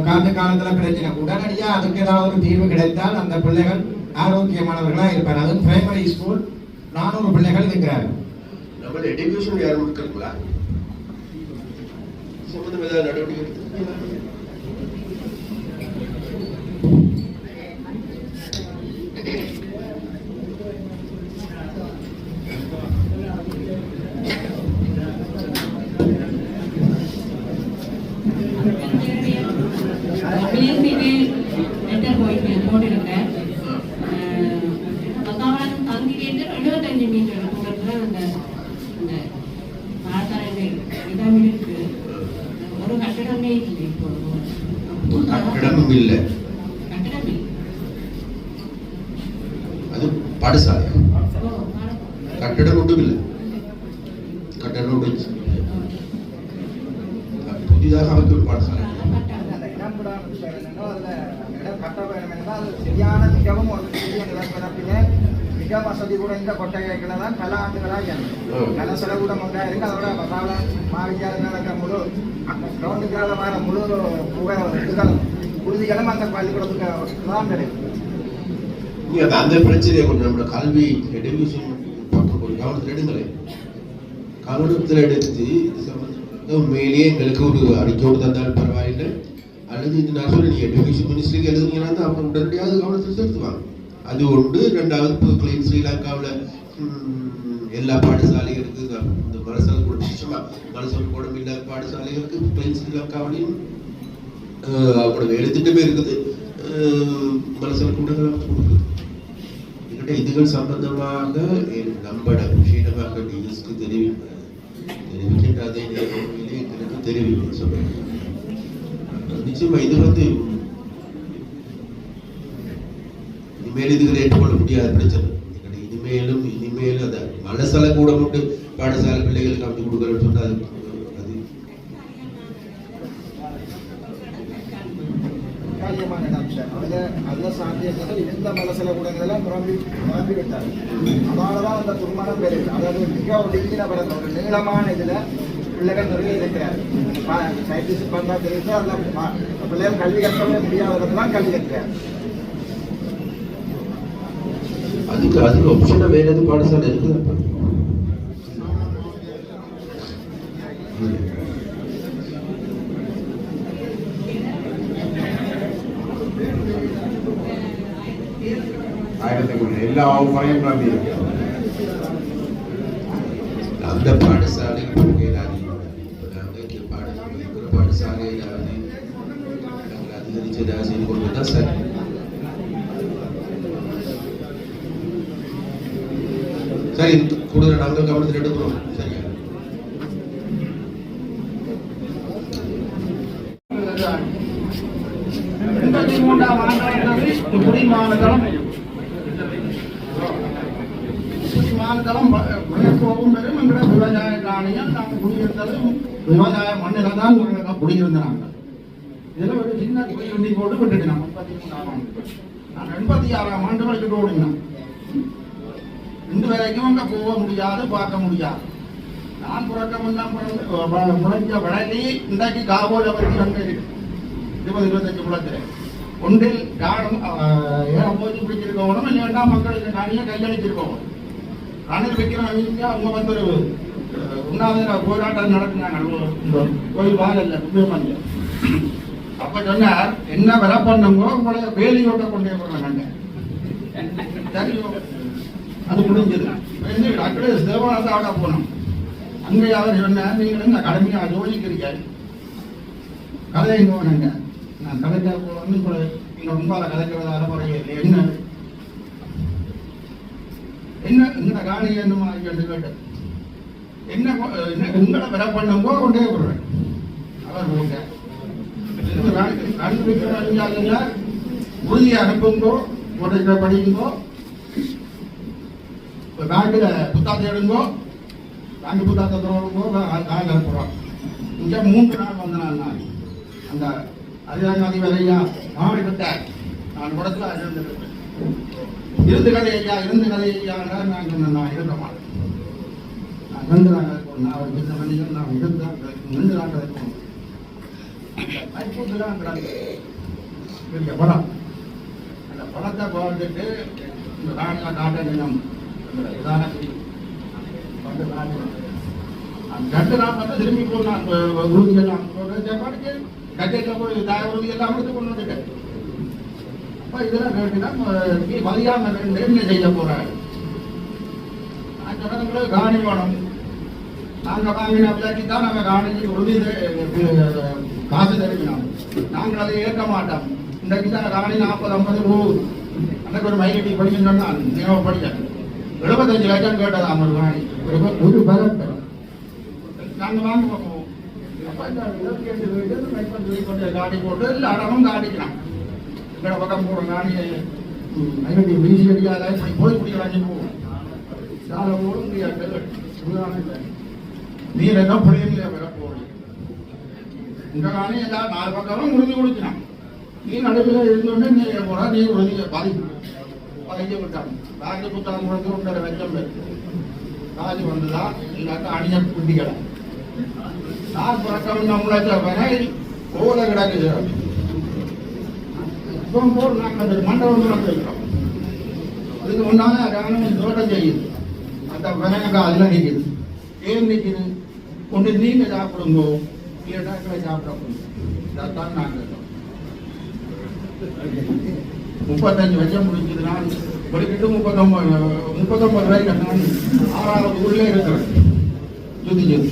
காற்று காலத்தில் பிரச்சனை. உடனடியாக அதுக்கு ஏதாவது ஒரு தீர்வு கிடைத்தால் அந்த பிள்ளைகள் ஆரோக்கியமானவர்களாக இருப்பார். அதுவும் பிரைமரி ஸ்கூல் 400 பிள்ளைகள் இருக்கிறார்கள். நம்ம எடுக்கேஷன் யாரும் இருக்கிறீங்களா? சம்பந்தம் ஏதாவது நடவடிக்கை போட்டிருக்கேன். தங்கிட்டு 75 மீட்டர் தூரத்துல அந்த பாடசாலை இடம் இருக்கு. ஒரு கட்டடமே இல்லை. இப்போ கட்டடமும் இல்லை. கட்டடம் இல்லை. அது பாடசாலை கட்டடம் ஒன்றும் இல்லை. கட்டடம் புதிதாக அமைக்க ஒரு பாடசாலை சரியான மிகவும் ஒரு பெரிய நிலப்பரப்பிலே மிக வசதி குறைந்த கொட்டகைகளை தான் பல ஆண்டுகளாக நல்ல செலவுடன் உண்டாயிருக்கு. அதோட பசாவலான் மாவித்தியாலயங்களுக்கு முழு கிரௌண்டுக்காக வர முழு இதுகளும் உறுதிகளும் அந்த பள்ளிக்கூடத்துக்கு தான் கிடைக்கும். அந்த பிரச்சனையை கொஞ்சம் நம்மளோட கல்வி எடுக்கேஷன் பக்கம் கொஞ்சம் கவனத்தில் எடுங்களேன். கவனத்தில் எடுத்து இது சம்பந்தமாக உண்மையிலேயே எங்களுக்கு ஒரு அறிக்கையோடு தந்தாலும் பரவாயில்லை. அல்லது இது நான் சொல்ல நீ எஜுகேஷன் மினிஸ்ட்ரிக்கு எழுதுனீங்கன்னா தான் அவங்க உடனடியாக கவனத்தில் செலுத்துவாங்க. அது ஒன்று. ரெண்டாவது, இப்போ கிளீன் ஸ்ரீலங்காவில் எல்லா பாடசாலைகளுக்கு இந்த மனசல் கூட மனசல் கூடம் இல்லாத பாடசாலைகளுக்கு கிளீன் ஸ்ரீலங்காவிலையும் அவங்களோட வேலை திட்டமே இருக்குது. மனசல் கூடங்கள் கொடுக்குது. என்கிட்ட இதுகள் சம்பந்தமாக நம்மட விஷயமாக டிஎஸ்க்கு தெரிவிக்கின்ற அதே நேரத்திலே எங்களுக்கு தெரிவிக்க சொல்றேன். நிச்சயமா இது இனிமேல் இதுகளை ஏற்றுக்கொள்ள முடியாத பிரச்சனை. இனிமேலும் அதை மனசல கூட மட்டும் பாடசாலை பிள்ளைகளுக்கு அமைச்சு கொடுக்கறன்னு சொன்னால் அதுல சாத்தியங்கள் இந்த மனசல கூடங்களெல்லாம் நிரம்பி விட்டார். அதனாலதான் அந்த துர்மணம் பெறுது. அதாவது மிக ஒடுங்கின பிறந்த ஒரு நீளமான இதுல பிள்ளைகள் நிறைய இருக்கிறார். சயின்டிஸ்ட் பண்ணா தெரியுது. அதில் பிள்ளைகள் கல்வி கற்கவே முடியாததுலாம் கல்வி கற்கிறார். அதுக்கு ஆப்ஷனா வேற எதுவும் பாடசாலை இருக்குது? எல்லா முறையும் அந்த பாடசாலை பாடசாலையில் அதிகரித்து ஏதாவது செய்து கொண்டு தான் சரி. சரி, கூடுதல் நாங்கள் கவனத்தில் எடுக்கிறோம். சரியா? விவசாய காணியம் நாங்கள் குடியிருந்ததும் விவசாய மண்ணில் தான் குடியிருந்தாங்க. இதில் ஒரு சின்ன குடியிருந்தி போட்டு விட்டுட்டு நான் 83ஆம் ஆண்டு நான் 86ஆம் ஆண்டு வரைக்கும் ஓடினேன். இன்று வரைக்கும் அங்கே போக முடியாது, பார்க்க முடியாது. நான் புறக்கமெல்லாம் முளைஞ்ச வளர்ச்சி இன்றைக்கு காவோல பற்றி அங்கே இருக்கு 20-25 குளத்தில் ஒன்றில் காலம் ஏன் போச்சு பிடிச்சிருக்கணும், இல்லைன்னா மக்களுக்கு காணியை கையளிச்சிருக்கோம். ரணில் விக்ரமசிங்கே அவங்க வந்து ஒரு உண்ணாவிர போராட்டம் நடத்தினாங்க கோயில் வாழல கும்பியமல்ல. அப்ப சொன்னார், என்ன விலை பண்ணுங்க உங்களை வேலியோட்ட கொண்டே போறாங்க. தெரியும், அது முடிஞ்சது. அப்படியே தேவானந்தாவோட போனோம். அங்கே அவர் சொன்னார், நீங்கள் இந்த கடமையா யோசிக்கிறீங்க, கதைங்க நாங்க நான் கதைக்க வந்து கூட நீங்க உங்களால கதைக்கிறதால முறையில் என்ன என்ன இந்த காணி என்னமா என்று கேட்டது. என்ன உங்களை விலை பண்ணுங்கோ கொண்டே விடுறேன். அவர் போட்டார், உறுதியை அனுப்புங்கோ, படிங்கோ, பேங்கில் புத்தாத்தை எடுங்கோ, பேங்க் புத்தாத்தை தரோங்கோ, காயில் அனுப்புகிறோம். இங்கே 3 நாள் வந்தேன் நான். அந்த அதிகாரி வேலையா மாவடி விட்டார். நான் குடத்தில் இருந்து கதை ஐயா, இருந்து கதை ஐயா. நான் சொன்னேன், நான் இருக்க மாட்டேன். நான் 2 நாள் இருக்கணும். நான் ஒரு சின்ன மனிதன், நான் இருந்தால் 2 நாள் இருக்கணும். மைப்பூத்துலாம் பெரிய படம். அந்த படத்தை பார்த்துட்டு இந்த ராணியா காட்ட நிலம் இதான அந்த 2 நாள் வந்து திரும்பி போனான். உறுதியெல்லாம் படிச்சு கட்டையில் போய் தாய உறுதியெல்லாம் எடுத்து கொண்டு வந்துட்டேன். அப்போ இதெல்லாம் கேட்டுனா மதியாம என்ன செய்ய போறாரு. நான் சொன்னது காணி வேணும். நாங்கள் வாங்கின விலைக்கு தான் நாங்கள் காணிக்கு உறுதி காசு தெரிவிக்கணும். நாங்கள் அதை ஏற்க மாட்டோம். இன்றைக்கு தான் காணி 40-50 ரூபா. அன்றைக்கு ஒரு மைலடி படிக்கணும்னா நீங்கள் படித்தேன். 75 லட்சம் கேட்டதான் ஒரு காணி, ஒரு பரப்பு. நாங்கள் வாங்க போவோம். காடி போட்டு இல்லை அடமும் காடிக்கலாம். எங்கட பக்கம் போகிற காணியை மைலடி வீசி அடியாத போய் குடிக்கிறாங்க போவோம். சாலை போட முடியாது. நீர் என்ன பிள்ளைங்களே வர போகணும். இந்த காணி எல்லாம் 4 பக்கமும் உறுதி கொடுக்கலாம். நீ நடுவில் இருந்தோடனே நீ போறா, நீ உறுதியை பதைக்க விட்டாங்க. ராஜ புத்தகம் கொடுத்து 1.5 லட்சம் பேர் ராஜு வந்துதான் இல்லாட்ட அணிய குட்டிகளை நான் புறக்கம் நம்மளை கோல கிடக்குது. இப்போ போல் நாங்கள் மண்டபம் வைக்கிறோம். அதுக்கு முன்னாலே கவனம் தோட்டம் செய்யுது. அந்த வினங்க அதில் நிற்குது. ஏன் நிற்குது? ஒன்று நீங்கள் சாப்பிடுங்கோ, இல்லைன்னா சாப்பிடணும். இதான் நாங்கள் 35 லட்சம் முடிஞ்சதுன்னா படிக்கிட்டு 39 வரைக்கும் நான் 6வது உள்ளே இருக்கிறேன். சுத்தி சுத்தி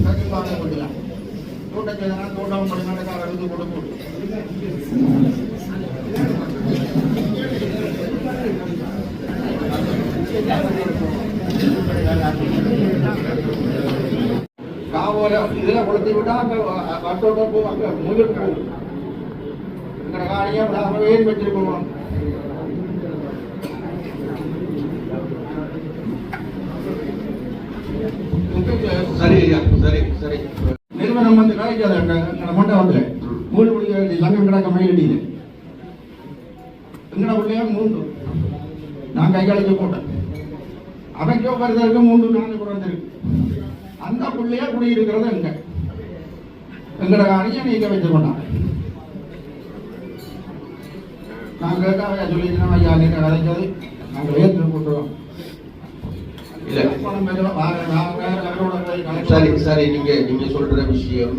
கட்டிப்பாங்க போட்டுலாம் தோட்டம் செய்தனா தோட்டம் படிநாட்டுக்கார இருந்து கொண்டு போட்டு காவோல இதில் கொடுத்து விட்டா கட்டோட்டம் போ அங்கே முதல் போகும். எங்களை காணியாக ஏன் வச்சிருக்கோம். சரி ஐயா, சரி சரி. நிறுவனம் வந்து கலைக்காத மண்டபத்தில் 3 மணி லங்கம் கிடக்க மயிலடியில் எங்கட பிள்ளையா 3 நான் கைகாலிக்க போட்டேன். அவைக்கோ வருதற்கு 3-4 குறைந்திருக்கு. அந்த பிள்ளையா குடியிருக்கிறது எங்க எங்கட காணியை நீங்க வச்சுக்கொண்டாங்க. நான் கேட்காவையா சொல்லிக்கிறோம், ஐயா நீங்க கலைச்சது நாங்கள் ஏற்று போட்டுருவோம். சரி சரி. நீங்க சொல்ற விஷயம்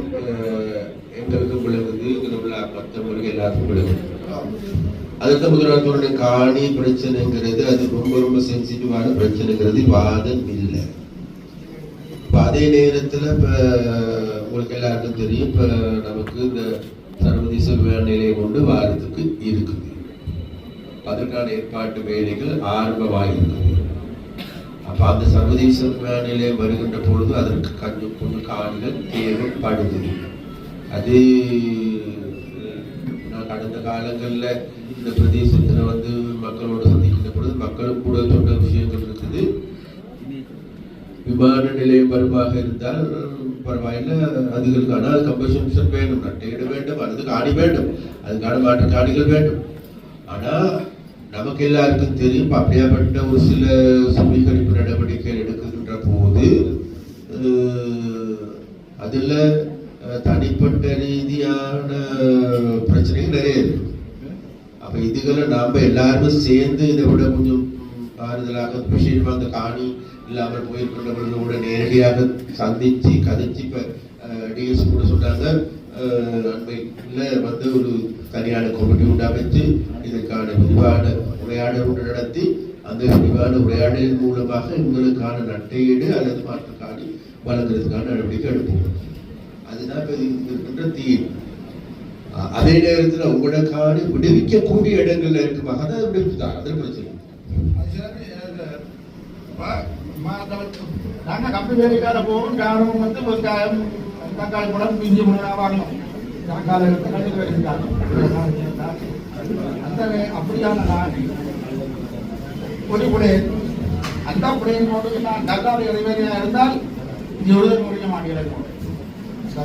எங்களுக்கு விழுகுது, மற்றவங்களுக்கு எல்லாருக்கும் விழுகுது. அதுக்கு முதல்வர்களுடைய காணி பிரச்சனைங்கிறது அது ரொம்ப ரொம்ப சென்சிட்டிவான பிரச்சனைங்கிறது வாதம் இல்லை. இப்ப அதே நேரத்துல இப்ப உங்களுக்கு எல்லாருக்கும் தெரியும், இப்ப நமக்கு இந்த சர்வதேச விமான நிலையம் கொண்டு வாரத்துக்கு இருக்குது. அதற்கான ஏற்பாட்டு வேலைகள் ஆரம்பமாயிருக்குது. அப்ப அந்த சர்வதேச விமான நிலையம் வருகின்ற பொழுது அதற்கு கொஞ்சம் காணிகள் தேவைப்படுது. அது நான் கடந்த காலங்கள்ல இந்த பிரதேசத்துல வந்து மக்களோட சந்திக்கின்ற பொழுது மக்களும் கூட சொன்ன விஷயங்கள் இருக்குது. விமான நிலையம் வருமாக இருந்தால் பரவாயில்ல, அதுகளுக்கான கம்பன்சேஷன் வேணும், நட்டையிட வேண்டும், அதுக்கு காணி வேண்டும், அதுக்கான மாற்று காணிகள் வேண்டும். ஆனா நமக்கு எல்லாருக்கும் தெரியும் அப்படியாப்பட்ட ஒரு சில சுவீகரிப்பு நடவடிக்கைகள் எடுக்கின்ற போது அதுல தனிப்பட்ட ரீதியான பிரச்சனைகள் நிறைய இருக்கு. அப்ப இதுகளை நாம எல்லாருமே சேர்ந்து இதை விட கொஞ்சம் ஆறுதலாக விஷயம் அந்த காணி இல்லாமல் போயிருக்கின்றவர்களோட நேரடியாக சந்திச்சு கதைச்சு இப்ப டிஎஸ் கூட சொன்னாங்க அண்மையில் வந்து ஒரு தனியான கமிட்டி உண்டாமைச்சு இதற்கான விரிவான உரையாடல் நடத்தி அந்த விரிவான உரையாடலின் மூலமாக எங்களுக்கான நட்டையீடு அல்லது மாற்று காணி வழங்குறதுக்கான நடவடிக்கை எடுப்போம். அதுதான் இப்ப இருக்கின்ற தீர்வு. அதே நேரத்தில் உங்களோட காணி விடுவிக்கக்கூடிய இடங்கள்ல இருக்குமா அதை விடுவிச்சுதான் அதில் பிரச்சனை. நாங்க கம்பி வேலைக்கார போகும் காரணம் வந்து வெங்காயம் தக்காளி பழம் பிஞ்சு முன்னாடி வாங்கணும் தக்காளி அந்த அப்படியான ஒரு புடைய அந்த புடையினோடு நான் தக்காளி இறைவேலையா இருந்தால் இது முடிய மாட்டேன்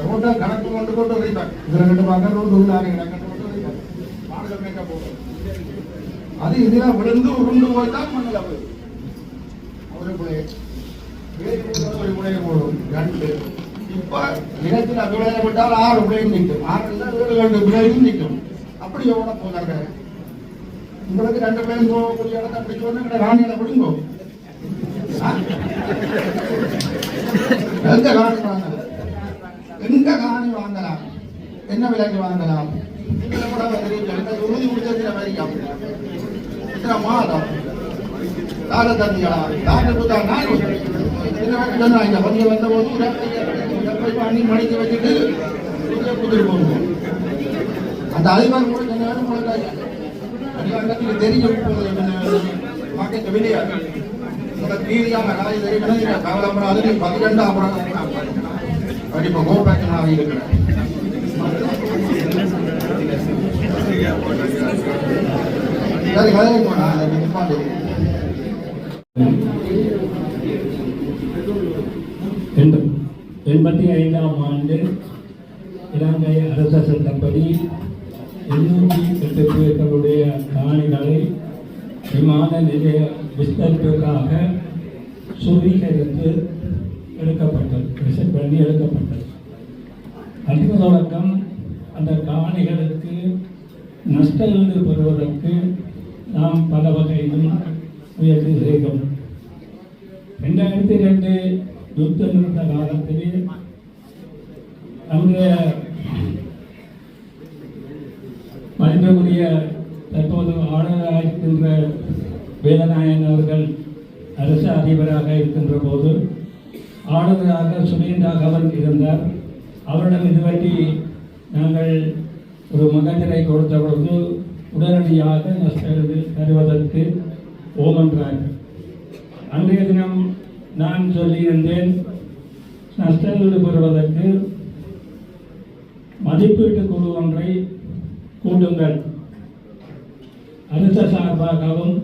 ரோட்டை கணக்கு கொண்டு வைப்பேன் இதில் ரெண்டு பார்க்க ரோடு உள்ளாங்க கணக்கு கொண்டு வைப்பேன் மாடுகள் மேய்க்க போகும் அது இதில் விழுந்து உருண்டு போய் தான் மண்ணில் போய் ஒரு புடைய ஒரு புடைய போடும் ரெண்டு இப்ப இடத்துல விளைய விட்டால் 6 புள்ளையும் நிற்கும் 6 புள்ளையும் நிற்கும் அப்படி எவ்வளோ போகிறாங்க உங்களுக்கு 2 பேரும் போகக்கூடிய இடத்தை அப்படி சொன்ன ராணியில பிடிங்கோ எங்க காணி வாங்கலாம் என்ன விலைக்கு வாங்கலாம் உறுதி முடிச்ச வரைக்கும் எத்தனை மாதம் தார தந்திகளா தார புத்தா நான் சொன்னாங்க கொஞ்சம் வந்த போது பண்ணி மணிக்கு வச்சுட்டு புதிர் போகணும் அந்த அதிகாரம் கூட கொஞ்ச நேரம் உங்களுக்கு தெரியும் மார்க்கெட் வெளியே நீதியான காய் தெரியும் கவலைப்படாது 12 அப்புறம் இப்போ கோபேக்கனாக இருக்கிறேன் சரி கதை போனா நிப்பாட்டு 85ஆம் ஆண்டு இலங்கை அரச சட்டப்படி 808 பேர்களுடைய காணிகளை விமான நிலைய விஸ்தரிப்புக்காக சுவீகரித்து எடுக்கப்பட்டது, ரிசர்வ் பண்ணி எடுக்கப்பட்டது. அடுத்த தொடக்கம் அந்த காணிகளுக்கு நஷ்ட ஈடு பெறுவதற்கு நாம் பல வகையிலும் முயற்சி செய்தோம். 2002 யுத்த நிறுத்த காலத்திலே நம்முடைய மதிப்புக்குரிய தற்போது ஆளுநராக இருக்கின்ற வேதநாயகன் அவர்கள் அரசு அதிபராக இருக்கின்ற போது ஆளுநராக சுரேந்திரன் இருந்தார். அவரிடம் இதுவரை நாங்கள் ஒரு மகஜரை கொடுத்த பொழுது உடனடியாக நஷ்டம் தருவதற்கு ஓமன்றார்கள். அன்றைய தினம் நான் சொல்லியிருந்தேன், நஷ்டஈடு பெறுவதற்கு மதிப்பீட்டு குழு ஒன்றை கூட்டுங்கள், அரசு சார்பாகவும்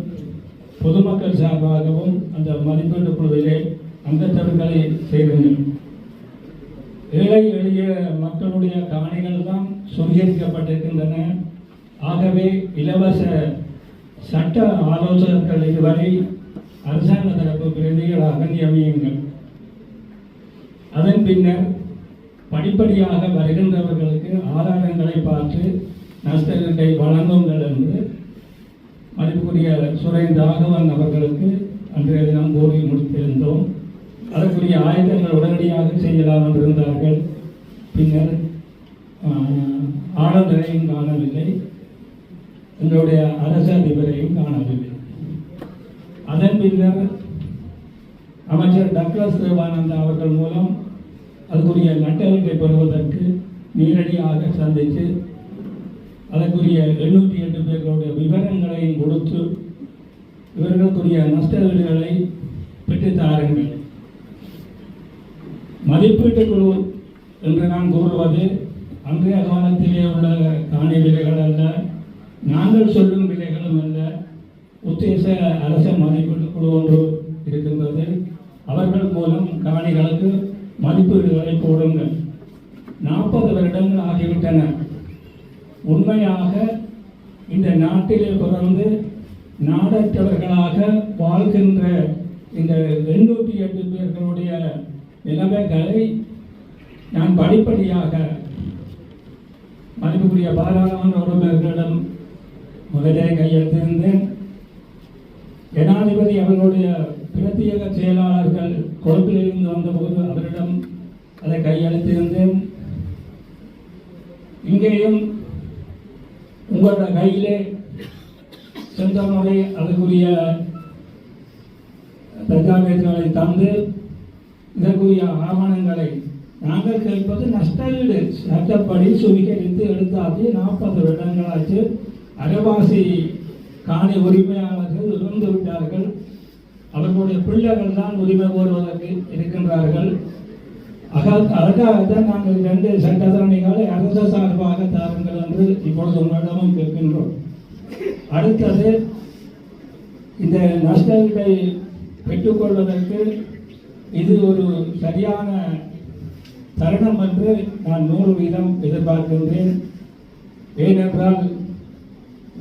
பொதுமக்கள் சார்பாகவும் அந்த மதிப்பீட்டு குழுவிலே அங்கத்தவர்களை செய்துங்கள். ஏழை எளிய மக்களுடைய காணிகள் தான் சுவீகரிக்கப்பட்டிருக்கின்றன. ஆகவே இலவச சட்ட ஆலோசகர்கள் இதுவரை அரசாங்க தரப்பு பிரதிகளாக நியமியுங்கள். அதன் பின்னர் படிப்படியாக வருகின்றவர்களுக்கு ஆதாரங்களை பார்த்து நஷ்டஈட்டை வழங்குங்கள் என்று மதிப்புக்குரிய சுரேந்திரன் அவர்களுக்கு அன்றைய தினம் கூறி முடித்திருந்தோம். அதற்குரிய ஆயுதங்கள் உடனடியாக செய்யலாம் என்றிருந்தார்கள். பின்னர் ஆளுநரையும் காணவில்லை, எங்களுடைய அரசு அதிபரையும் காணவில்லை. அதன் பின்னர் அமைச்சர் டக்ளஸ் தேவானந்தா அவர்கள் மூலம் அதுக்குரிய நட்டஈட்டை பெறுவதற்கு நேரடியாக சந்தித்து அதற்குரிய 808 பேர்களுடைய விவரங்களையும் கொடுத்து இவர்களுக்குரிய நஷ்டஈடுகளை பெற்றுத்தாருங்கள். மதிப்பீட்டு குழு என்று நான் கூறுவது அன்றைய காலத்திலே உள்ள காணி விலைகள் அல்ல, நாங்கள் சொல்லும் விலைகளும் அல்ல. உத்தேச அரச மதிப்பீட்டு குழு ஒன்று இருக்கின்றது. அவர்கள் மூலம் காணிகளுக்கு மதிப்பீடுகளை போடுங்கள். 40 வருடங்கள் ஆகிவிட்டன. உண்மையாக இந்த நாட்டிலே பிறந்து நாடற்றவர்களாக வாழ்கின்ற இந்த 808 பேர்களுடைய நிலைமைகளை நான் படிப்படியாக மதிப்புக்குரிய பாராளுமன்ற உறுப்பினர்களிடம் முதலே கையெழுத்திருந்தேன். ஜனாதிபதி அவர்களுடைய பிரத்யேக செயலாளர்கள் கொழும்பிலிருந்து வந்தபோது அவரிடம் அதை கையெழுத்திருந்தேன். இங்கேயும் உங்களோட கையிலே சென்ற முறை அதுக்குரிய தஜாவேதங்களை தந்து இதற்குரிய ஆவணங்களை நாங்கள் கேட்பது நஷ்டஈடு சட்டப்படி சுவீகரித்து எடுத்தாச்சு. 40 வருடங்களாச்சு. அரைவாசி காணி உரிமையாளர்கள் இறந்து விட்டார்கள். அவர்களுடைய பிள்ளைகள் தான் உரிமை கோருவதற்கு இருக்கின்றார்கள். அதற்காகத்தான் நாங்கள் 2 சட்டத்தரணிகளை அரசு சார்பாக தாருங்கள் என்று இப்பொழுது உங்களிடமும் கேட்கின்றோம். அடுத்தது இந்த நஷ்டத்தை பெற்றுக்கொள்வதற்கு இது ஒரு சரியான தருணம் என்று நான் 100% எதிர்பார்க்கின்றேன். ஏனென்றால்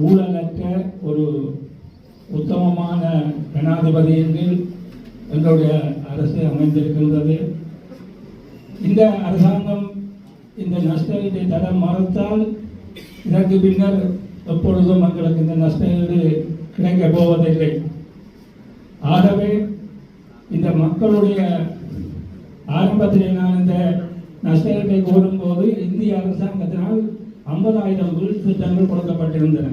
ஊழலற்ற ஒரு உத்தமமான ஜனாதிபதியின் கீழ் எங்களுடைய அரசு அமைந்திருக்கின்றது. இந்த அரசாங்கம் இந்த நஷ்டஈட்டை தர மறுத்தால் இதற்கு பின்னர் எப்பொழுதும் மக்களுக்கு இந்த நஷ்டஈடு கிடைக்கப் போவதில்லை. ஆகவே இந்த மக்களுடைய ஆரம்பத்தில் நான் இந்த நஷ்டஈட்டை கோரும்போது இந்திய அரசாங்கத்தினால் 50,000 வீடு திட்டங்கள் கொடுக்கப்பட்டிருந்தன.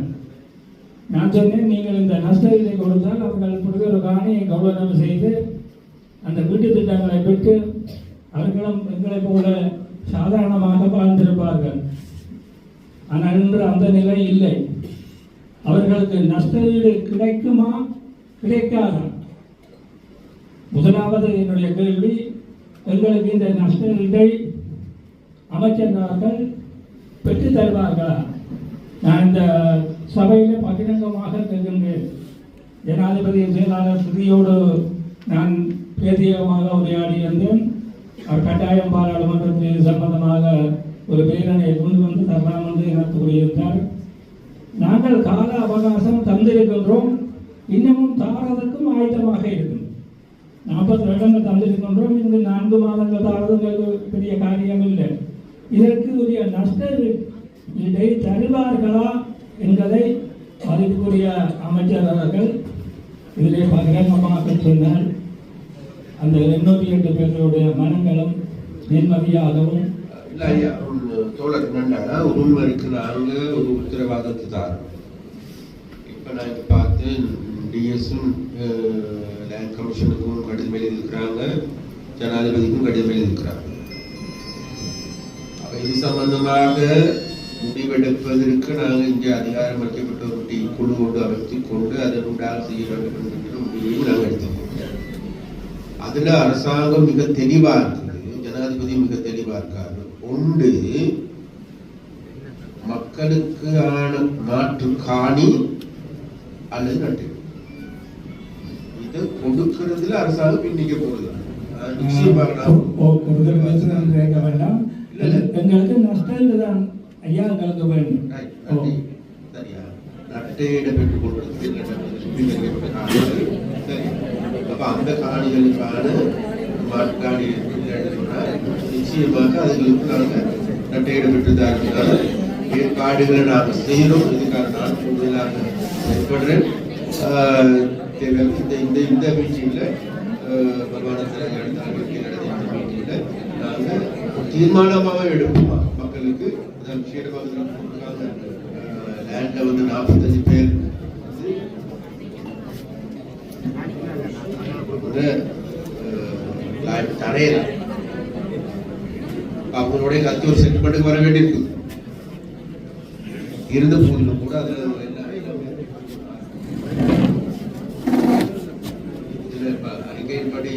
நான் சொன்னேன், நீங்கள் இந்த நஷ்டஈட்டை கொடுத்தால் அவர்கள் ஒரு காணியை கௌரவம் செய்து அந்த வீட்டு திட்டங்களை பெற்று அவர்களும் எங்களை போல சாதாரணமாக வாழ்ந்திருப்பார்கள். ஆனால் இன்று அந்த நிலை இல்லை. அவர்களுக்கு நஷ்டஈடு கிடைக்குமா கிடைக்காதா? முதலாவது என்னுடைய கேள்வி, எங்களுக்கு இந்த நஷ்டஈட்டை அமைச்சர்கள் பெற்று தருவார்களா? நான் இந்த சபையில் பகிரங்கமாக கேட்கின்றேன். ஜனாதிபதி செயலாளர் ஸ்ருதியோடு நான் பிரத்யேகமாக உரையாடி இருந்தேன். அவர் கட்டாயம் பாராளுமன்றத்தில் சம்பந்தமாக ஒரு பேரணியை கொண்டு வந்து தரலாம் என்று எனக்கு கூறியிருந்தார். நாங்கள் கால அவகாசம் தந்திருக்கின்றோம். இன்னமும் தாரதற்கும் ஆயத்தமாக இருக்கும். 40 வருடங்கள் தந்திருக்கின்றோம். இந்த 4 மாதங்கள் தாரதங்களுக்கு பெரிய காரியம் இல்லை. இதற்கு உரிய நஷ்ட இதை தருவார்களா என்பதை மதிப்புக்குரிய அமைச்சர் அவர்கள் இதிலே பகிரங்கமாக சொன்னால் அந்த 208 பேர்களுடைய மனங்களும் நிம்மதியாகவும் தோழர் என்னன்னா உண்மை இருக்கிறாங்க. ஒரு உத்தரவாதத்தை தாரும். இப்ப நான் பார்த்து டிஎஸும் லேண்ட் கமிஷனுக்கும் கடிதம் எழுதியிருக்கிறாங்க, ஜனாதிபதிக்கும் கடிதம் எழுதியிருக்கிறாங்க. இது சம்பந்தமாக முடிவெடுப்பதற்கு நாங்கள் இங்கே அதிகாரம் அளிக்கப்பட்ட ஒரு குழுவோடு அமைத்துக் கொண்டு அதை உண்டாக செய்ய வேண்டும் என்கிற முடிவையும் நாங்கள் எடுத்துக்கொண்டோம். அதுல அரசாங்கம் மிக தெளிவா இருக்குது, ஜனாதிபதி மிக தெளிவா இருக்காரு. ஒன்று, மக்களுக்கு ஆன மாற்று காணி அல்லது நட்டு இதை கொடுக்கிறதுல அரசாங்கம் பின்னிக்க போறது எங்களுக்கு நஷ்டம் தான் ஐயா கலந்து வேண்டும். சரியா? நட்டையிட பெற்றுக் கொள்வது அப்ப அந்த காணிகளுக்கான மாற்காணி நிச்சயமாக அதுகளுக்கு நாங்கள் நட்டையிட பெற்றுதான் இருக்கிறார். ஏற்பாடுகளை நாங்கள் செய்கிறோம். இதுக்காக நான் கூடுதலாக செயல்படுறேன். இந்த மீட்டிங்ல வருமானத்தில் மீட்டிங்ல நாங்கள் தீர்மானமாக எடுப்போம். மக்களுக்கு லேண்ட்ல வந்து 45 பேர் தரையில அவங்களுடைய கத்தி ஒரு செட்டில்மெண்ட்டுக்கு வர வேண்டியிருக்கு. இருந்த போதிலும் கூட அதுல அறிக்கையின்படி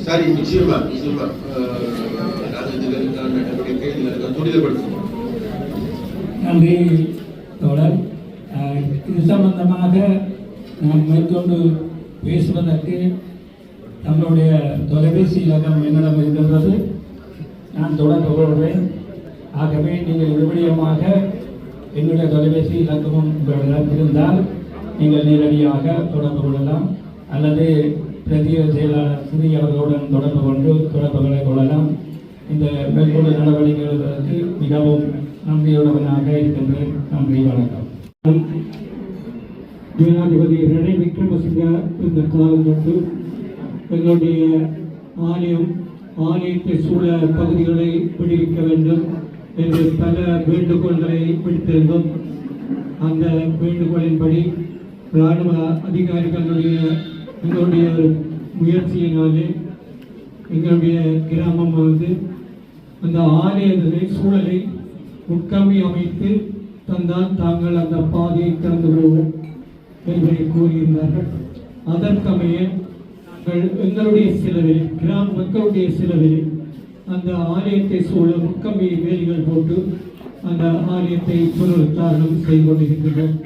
சரி, நிச்சயமா நாங்கள் இதுகளுக்கான நடவடிக்கை இதுகளுக்கு துரிதப்படுத்துவோம். நன்றி தோழர். இது சம்பந்தமாக நாம் மேற்கொண்டு பேசுவதற்கு தங்களுடைய தொலைபேசி இலக்கம் என்னிடம் இருக்கின்றது. நான் தொடர்பு கொள்வேன். ஆகவே நீங்கள் விபடியமாக என்னுடைய தொலைபேசி இலக்கமும் உங்களிடம் இருந்தால் நீங்கள் நேரடியாக தொடர்பு கொள்ளலாம், அல்லது பிரதிய செயலாளர் சிறி அவர்களுடன் தொடர்புகளை கொள்ளலாம். இந்த மேற்கொண்டு நடவடிக்கைகளுக்கு மிகவும் நன்றியுள்ளவனாக இருக்கின்றேன். நன்றி, வணக்கம். ஜனாதிபதி ரணில் விக்ரமசிங்க இந்த காலம் கொண்டு எங்களுடைய ஆலயத்தை சூழ பகுதிகளை விடுவிக்க வேண்டும் என்று பல வேண்டுகோள்களை விடுத்திருந்தோம். அந்த வேண்டுகோளின்படி இராணுவ அதிகாரிகளுடைய எங்களுடைய முயற்சியினாலே எங்களுடைய கிராமம் அந்த ஆலயத்தை சூழலை உட்கம்பி அமைத்து தந்தால் தாங்கள் அந்த பாதையை திறந்து விடுவோம் என்பதை கூறியிருந்தார்கள். அதற்கமைய நாங்கள் எங்களுடைய செலவில் கிராம மக்களுடைய செலவில் அந்த ஆலயத்தை சூழ உட்கம்பி வேலிகள் போட்டு அந்த ஆலயத்தை புனருத்தாரணம் செய்து கொண்டிருக்கின்றோம்.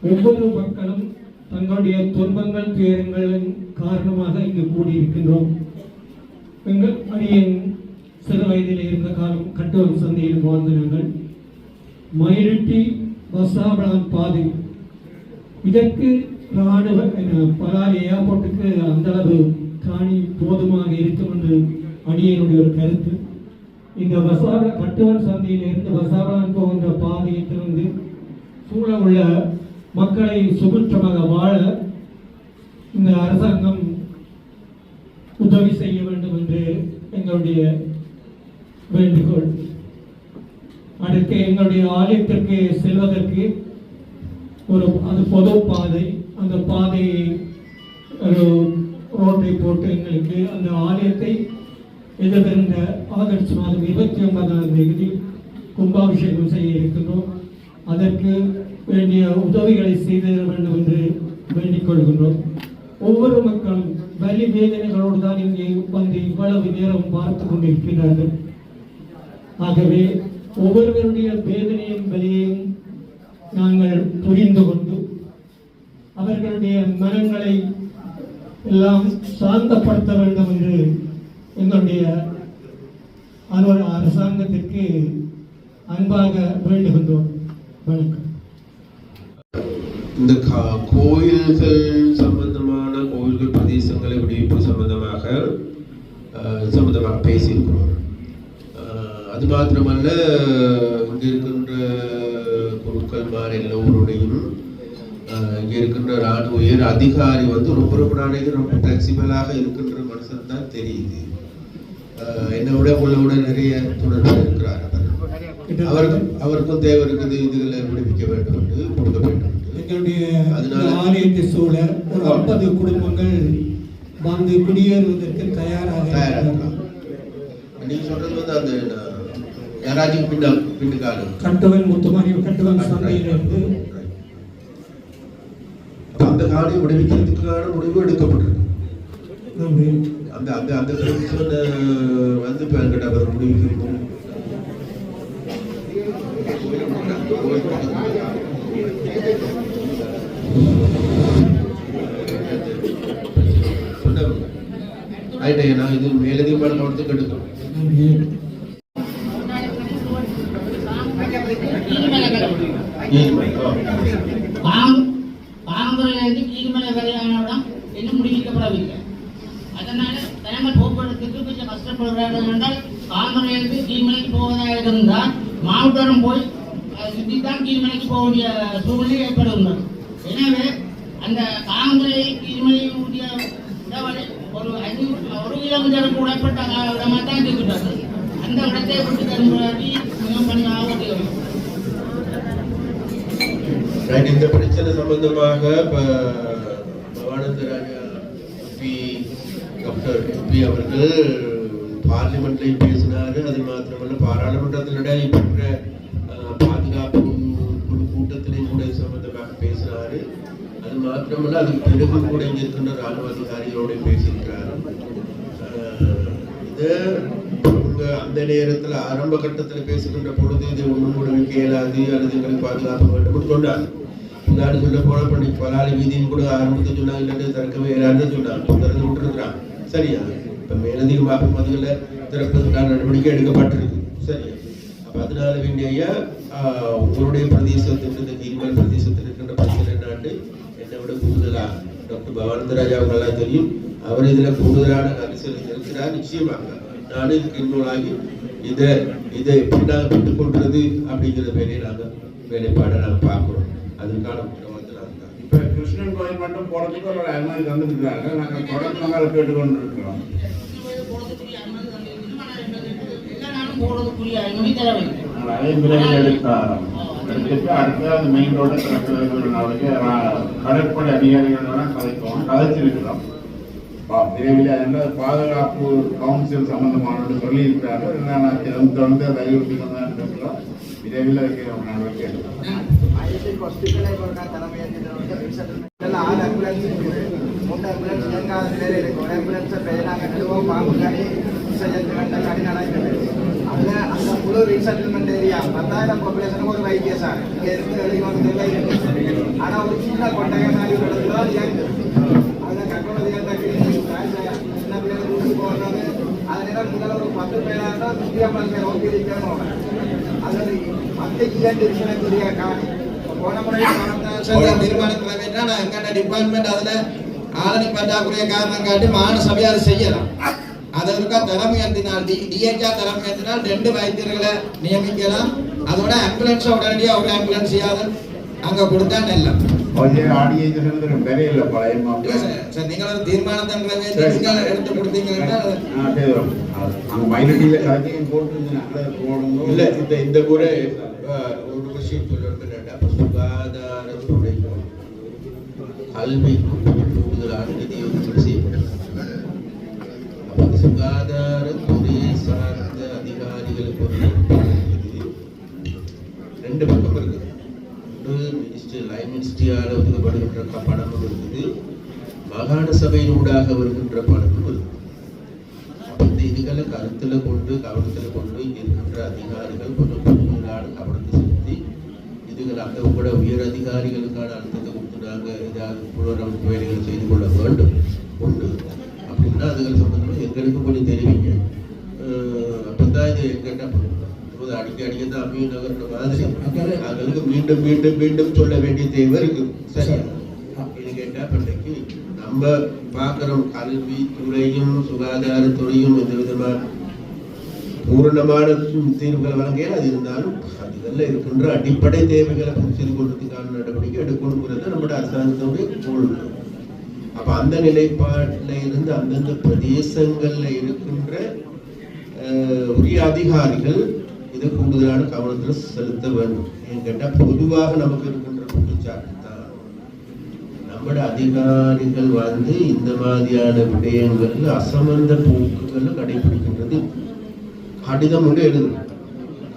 ஒவ்வொரு மக்களும் தங்களுடைய துன்பங்கள் துயரங்களின் காரணமாக இங்கு கூடியிருக்கின்றோம். எங்கள் அடியின் சிறு வயதில் இருந்த காலம் கட்டுவன் சந்தையில் வாழ்ந்த நாங்கள் மயிலிட்டி வசாபலான் பாதை இதற்கு இராணுவ பலாலி ஏர்போர்ட்டுக்கு அந்த அளவு காணி போதுமாக இருக்கும் என்று அடியனுடைய ஒரு கருத்து. இந்த கட்டுவன் சந்தையிலிருந்து வசாபலான் போகின்ற பாதையிலிருந்து சூழ உள்ள மக்களை சுபிட்சமாக வாழ இந்த அரசாங்கம் உதவி செய்ய வேண்டும் என்று எங்களுடைய வேண்டுகோள். அடுத்து எங்களுடைய ஆலயத்திற்கு செல்வதற்கு அது பொது பாதை, அந்த பாதையை ஒரு ரோட்டை போட்டு எங்களுக்கு அந்த ஆலயத்தை எதிர்கின்ற ஆகஸ்ட் மாதம் 29ஆம் தேதி கும்பாபிஷேகம் செய்ய இருக்கின்றோம். அதற்கு வேண்டிய உதவிகளை செய்து வேண்டும் என்று வேண்டிக் கொள்கின்றோம். ஒவ்வொரு மக்களும் வலி வேதனைகளோடு தான் இங்கே வந்து இவ்வளவு நேரம் பார்த்து கொண்டிருக்கிறார்கள். ஆகவே ஒவ்வொருவருடைய வேதனையும் வலியையும் நாங்கள் புரிந்து கொண்டு அவர்களுடைய மனங்களை எல்லாம் சாந்தப்படுத்த வேண்டும் என்று எங்களுடைய அரசாங்கத்திற்கு அன்பாக வேண்டுகின்றோம். வணக்கம். இந்த கோயில்கள் சம்பந்தமான கோயில்கள் பிரதேசங்களை விடுவிப்பு சம்பந்தமாக பேசியிருக்கிறோம். அது மாத்திரமல்ல, இங்கே இருக்கின்ற குருக்கள்மார் எல்லோருடையும் இங்கே இருக்கின்ற ராணுவ உயர் அதிகாரி ரொம்ப ஃபிளெக்சிபிளாக இருக்கின்ற மனுஷன் தான் தெரியுது. என்னை விட உள்ள நிறைய தொடர்பு இருக்கிறார். அவருக்கும் தேவை இருக்குது, இதுகளை விடுவிக்க வேண்டும் என்று கொடுக்க வேண்டும். எங்களுடைய ஆலயத்தை சூழ ஒரு 50 குடும்பங்கள் வந்து குடியேறுவதற்கு தயாராக நீங்க சொல்றது அந்த யாராச்சும் பின்னுக்காடு கட்டுவன் முத்துமாரி கட்டுவன் சந்தையிலிருந்து அந்த காணி விடுவிக்கிறதுக்கான முடிவு எடுக்கப்பட்டிருக்கு. அந்த அந்த அந்த வந்து இப்ப என்கிட்ட அவர் முடிவிக்கணும். நான் இது மேலதிகமான கவனத்துக்கு எடுக்கணும். பாரம்பரியிலிருந்து கீழ்மலை வரையான இடம் இன்னும் முடிக்கப்படவில்லை. அதனால தனியார் போக்குவரத்துக்கு கொஞ்சம் கஷ்டப்படுகிறார்கள் என்றால் பாரம்பரியிலிருந்து கீழ்மலைக்கு போவதாக இருந்தால் மாவட்டம் போய் சுற்றித்தான் கீழ்மலைக்கு போக வேண்டிய சூழ்நிலை ஏற்படுகின்றது. எனவே அந்த பாரம்பரிய கீழ்மலையுடைய ஒரு 1 கிலோமீட்டருக்கு உடற்பட்ட இடமாக தான் இருக்கின்றது. அந்த இடத்தை விட்டு தரும்படி மிகவும் பணியாக வருகிறது. இந்த பிரச்சனை சம்பந்தமாக டாக்டர் எம்பி அவர்கள் பார்லிமெண்ட்லையும் பேசினாரு. அது மாத்திரமல்ல, பாராளுமன்றத்தில் நடைபெற்ற பாதுகாப்பு குழு கூட்டத்திலையும் கூட சம்பந்தமாக பேசினாரு. அது மாத்திரமல்ல, அதுக்கு பிறகு கூட இங்க இருக்கின்ற ராணுவ அதிகாரிகளோட பேசியிருக்கிறாரு. இது அந்த நேரத்தில் ஆரம்ப கட்டத்தில் பேசுகின்ற பொழுது இது ஒன்றும் விடுவிக்க இயலாது அல்லது எங்களுக்கு பாதுகாப்பு வேண்டும் சொன்னார். முன்னாடி சொல்ல போன பலாலி வீதியும் கூட ஆரம்பத்தை சொன்னாங்க, திறக்கவே இயலாதுன்னு சொன்னாங்க. திறந்து விட்டுருக்கிறாங்க. சரியா? இப்ப மேலதிகமாக மதுகளை திறப்பதற்கான நடவடிக்கை எடுக்கப்பட்டிருக்கு. சரி, அப்ப அதனால வேண்டிய உங்களுடைய பிரதேசத்தில் இந்த கீழ்மலை பிரதேசத்தில் இருக்கின்ற பிரச்சனை நாட்டு என்னை விட கூடுதலா டாக்டர் பவானந்தராஜ் அவர்களெல்லாம் தெரியும். அவர் இதுல கூடுதலான அரசியல் இருக்கிறார். நிச்சயமாக நானும் இதுக்கு இன்வால்வ் இதை எப்படி நாங்கள் பெற்றுக் கொள்றது அப்படிங்கிற வேலையை நாங்கள் வேலைப்பாடை நாங்கள் பார்க்கிறோம். அதுக்கான உத்தரவாதத்தை நாங்கள் இப்ப கிருஷ்ணன் கோயில் மட்டும் போறதுக்கு ஒரு அனுமதி தந்துருக்காங்க. நாங்கள் தொடர்ந்து நாங்கள் கேட்டுக்கொண்டு இருக்கிறோம். போடுறதுக்குரிய அனுமதி தரவில்லை. அதே விரைவில் எடுத்துட்டு அடுத்து அந்த மெயின் ரோட திறக்கிறதுக்கு கடற்படை அதிகாரிகளோட கதைச்சிருக்கிறோம். விரைவில் அதனால் பாதுகாப்பு கவுன்சில் சம்பந்தமான சொல்லியிருக்கிறார்கள். நான் தொடர்ந்து அதை அறிவுறுத்தி கொண்டிருக்கிறோம். விரைவில் அதுக்கு நடவடிக்கை எடுக்கிறோம். அதில் அந்த முழு ரீசெட்டில்மெண்ட் ஏரியா 10,000 பாப்புலேஷனுக்கு ஒரு வைத்தியசாலை இங்கே இருந்து வெளியே ஆனால் ஒரு சின்ன கொட்டகை மாதிரி ஒரு இடத்துல தான் இயங்குது. அதில் கர்ப்பவதிகள் சின்ன பிள்ளைகள் வீட்டுக்கு போகிறது அது நேரம் முதல்ல ஒரு 10 பேராக 150 பேர் ஓகே இருக்கணும். அது மற்ற டிவிஷனுக்குரிய காணி போன முறை தீர்மானம் நிறைவேற்றினா நான் எங்கள்கிட்ட டிபார்ட்மெண்ட் அதில் ஆளணி பற்றாக்குறைய காரணம் காட்டி மாநில சபை அதை செய்யலாம். அதற்கா தலைமையத்தினால் டிஹெச்ஆர் தலைமையத்தினால் 2 வைத்தியர்களை நியமிக்கலாம். அதோட ஆம்புலன்ஸ் உடனடியாக ஒரு ஆம்புலன்ஸ் செய்யாது அங்கே கொடுத்தா நெல்லம். சார் நீங்கள் ஒரு தீர்மானத்தை நீங்கள் எடுத்து கொடுத்தீங்கன்னா இல்லை இந்த முறை ஒரு விஷயம் சொல்லணும். சுகாதாரத்துறைக்கும் கல்விக்கும் கூடுதலான நிதி ஒதுக்கீடு செய்யப்படும். சுகாதாரத்துறையை சார்ந்த அதிகாரிகளுக்கு ஒரு 2 பக்கம் இருக்குது. லைன் மினிஸ்ட்ரியால் ஒதுக்கப்படுகின்ற பணமும் இருக்குது, மாகாண சபையினூடாக வருகின்ற பணமும் இருக்குது. இந்த இதுகளை கருத்தில் கொண்டு கவனத்தில் கொண்டு இருக்கின்ற அதிகாரிகள் கொஞ்சம் கூடுதலான கவனத்தை செலுத்தி இதுகள் அந்த கூட உயர் அதிகாரிகளுக்கான அழுத்தத்தை கொடுத்து நாங்கள் ஏதாவது புனரமைப்பு வேலைகள் செய்து கொள்ள வேண்டும் உண்டு அப்படின்னா அதுகள் சம்பந்தமாக எங்களுக்கு கொஞ்சம் தெரிவிங்க. அப்பதான் இது எங்கிட்ட அடிக்க தான் அம்மியும் நகர்ற மாதிரி அவங்களுக்கு மீண்டும் மீண்டும் மீண்டும் சொல்ல வேண்டிய தேவை இருக்கு. சரி, இது கேட்டா பண்டைக்கு நம்ம பார்க்கிறோம் கல்வி துறையும் சுகாதாரத்துறையும் எந்த விதமான பூரணமான தீர்வுகளை வழங்க அது இருந்தாலும் அதுகளில் இருக்கின்ற அடிப்படை தேவைகளை செய்து கொள்றதுக்கான நடவடிக்கை எடுக்கணுங்கிறது நம்மளோட அரசாங்கத்துடைய கோல். அப்ப அந்த நிலைப்பாட்டில் இருந்து அந்தந்த பிரதேசங்கள்ல இருக்கின்ற உரிய அதிகாரிகள் இது கூடுதலான கவனத்தில் செலுத்த வேண்டும். ஏன்னு கேட்டால் பொதுவாக நமக்கு இருக்கின்ற குற்றச்சாட்டு தான் நம்மளோட அதிகாரிகள் இந்த மாதிரியான விடயங்கள் அசமந்த போக்குகள் கடைபிடிக்கின்றது. கடிதம் ஒன்று எழுதணும்,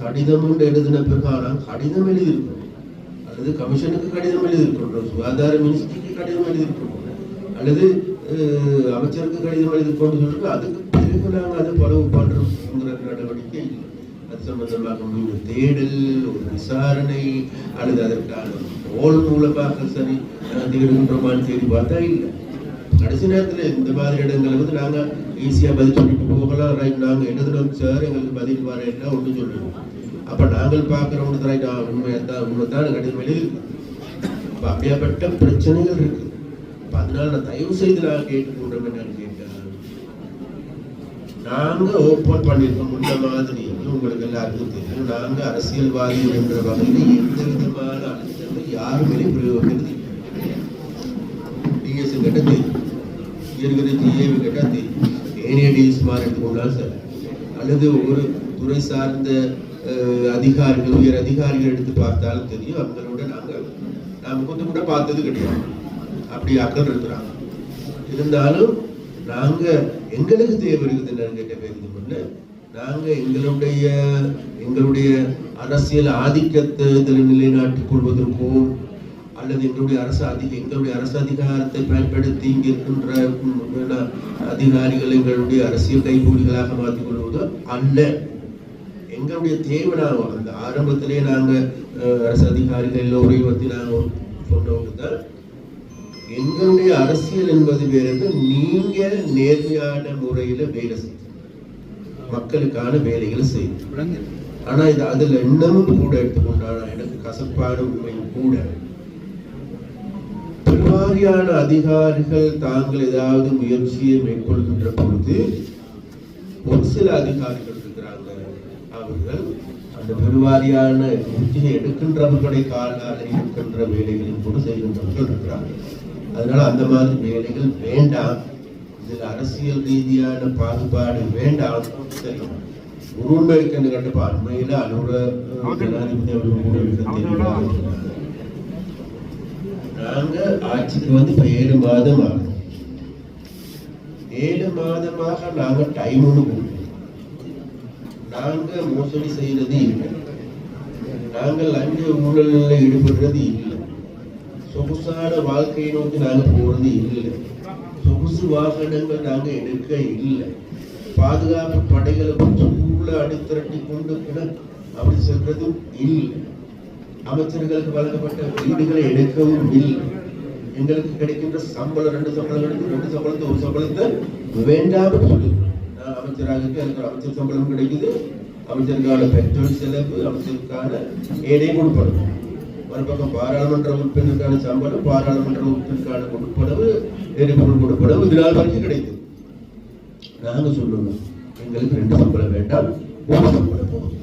கடிதம் ஒன்று எழுதின பிறகு கடிதம் எழுதியிருக்கணும் அல்லது கமிஷனுக்கு கடிதம் எழுதியிருக்கணும், சுகாதார மினிஸ்ட்ரிக்கு கடிதம் எழுதியிருக்கணும் அல்லது அமைச்சருக்கு கடிதம் எழுதிக்கொண்டு சொல்லிட்டு அதுக்கு பிறகு நாங்கள் அதை பலவு பண்றோம்ங்கிற நடவடிக்கை இல்லை. அது சம்பந்தமாக மீண்டும் தேடல் ஒரு விசாரணை அல்லது அதற்கான ஓல் மூலமாக சரி தேடுகின்றோமான்னு தேடி பார்த்தா இல்லை. கடைசி நேரத்தில் இந்த மாதிரி இடங்களை நாங்கள் ஈஸியாக பதில் சொல்லிட்டு போகலாம். ரைட் நாங்கள் எழுதுனோம் சார் எங்களுக்கு பதில் வர என்ன ஒன்று சொல்லுவோம். அப்போ நாங்கள் பார்க்குறவங்க ரைட் உண்மைதான் கடிதம் எழுதிருக்கு. அப்போ அப்படியாப்பட்ட பிரச்சனைகள் இருக்கு. அதனால நான் தயவு செய்து நான் கேட்டுக்கொண்டோம் என்னன்னு கேட்டேன். நாங்க ஓப்பன் பண்ணிருக்கோம் முன்ன மாதிரி உங்களுக்கு எல்லாருக்கும் தெரியும். நாங்க அரசியல்வாதி என்ற வகையில் எந்த விதமான அழுத்தங்கள் யாருமே பிரயோகிக்கிறது டிஎஸ் கிட்ட தெரியும், இருக்கிற ஜிஏவி கிட்ட தெரியும், ஏனியடிஎஸ் மாதிரி எடுத்துக்கொண்டாலும் சார் அல்லது ஒரு துறை சார்ந்த அதிகாரிகள் உயர் அதிகாரிகள் எடுத்து பார்த்தாலும் தெரியும். அவங்களோட நாம கொஞ்சம் கூட பார்த்தது கிடையாது. அப்படி அக்கல் இருக்கிறாங்க. இருந்தாலும் நாங்க எங்களுக்கு தேவை இருக்குது என்னன்னு கேட்ட பேருந்து பண்ண நாங்க எங்களுடைய அரசியல் ஆதிக்கத்தை இதில் நிலைநாட்டிக் கொள்வதற்கோ அல்லது எங்களுடைய அரசு அதிகாரத்தை பயன்படுத்தி இங்க இருக்கின்ற அதிகாரிகள் எங்களுடைய அரசியல் கைகூலிகளாக மாற்றிக் கொள்வதோ அல்ல. எங்களுடைய தேவை அந்த ஆரம்பத்திலே நாங்க அரசு அதிகாரிகள் எல்லோரையும் நாங்கள் சொன்னவங்க தான் எங்களுடைய அரசியல் என்பது வேறு. நீங்க நேர்மையான முறையில வேலை செய்யும், மக்களுக்கான வேலைகளை செய்யும். ஆனா இது அதுல இன்னமும் கூட எடுத்துக்கொண்டான எனக்கு கசப்பான உண்மையும் கூட, பெருவாரியான அதிகாரிகள் தாங்கள் ஏதாவது முயற்சியை மேற்கொள்கின்ற பொழுது ஒரு சில அதிகாரிகள் இருக்கிறாங்க, அவர்கள் அந்த பெருவாரியான முயற்சியை எடுக்கின்றவர்களை காலால் இருக்கின்ற வேலைகளையும் கூட செய்கின்றவர்கள் இருக்கிறாங்க. அதனால அந்த மாதிரி வேலைகள் வேண்டாம். இதில் அரசியல் ரீதியான பாகுபாடு வேண்டாம். சரி, உண்மை என்று கண்டிப்பா அண்மையில அனுர ஜனாதிபதி அவர்கள் கூட தெரிவித்தார். நாங்க ஆட்சிக்கு வந்து இப்ப 7 மாதம் ஆகும். 7 மாதமாக நாங்க டைம் ஒண்ணு கொடுக்கணும். நாங்க மோசடி செய்யறது இல்லை, நாங்கள் லஞ்ச ஊழலில் ஈடுபடுறது இல்லை, சொகுசான வாழ்க்கையை நோக்கி நாங்க போறது இல்லை, சொகுசு வாகனங்கள் நாங்க எடுக்க இல்லை, பாதுகாப்பு படைகளை சூழ அடித்திரட்டி கொண்டு அப்படி சொல்றதும் இல்லை, அமைச்சர்களுக்கு வழங்கப்பட்ட வீடுகளை எடுக்கவும் இல்லை, எங்களுக்கு கிடைக்கின்ற சம்பளம் 2 சம்பளம் கிடைக்கும், 2 சம்பளத்தை 1 சம்பளத்தை வேண்டாம் சொல்லு. நான் அமைச்சராக எனக்கு அமைச்சர் சம்பளம் கிடைக்குது, அமைச்சருக்கான பெட்ரோல் செலவு, அமைச்சருக்கான ஏடை கொடுப்படும், மறுபக்கம் பாராளுமன்ற உறுப்பினருக்கான சம்பளம், பாராளுமன்ற உறுப்பினருக்கான கொடுப்படவு, எரிபொருள் கொடுப்படவு இதனால் வரைக்கும் கிடைக்குது. நாங்க சொல்லணும் எங்களுக்கு 2 சம்பளம் வேண்டாம், 1 சம்பளம் போதும்.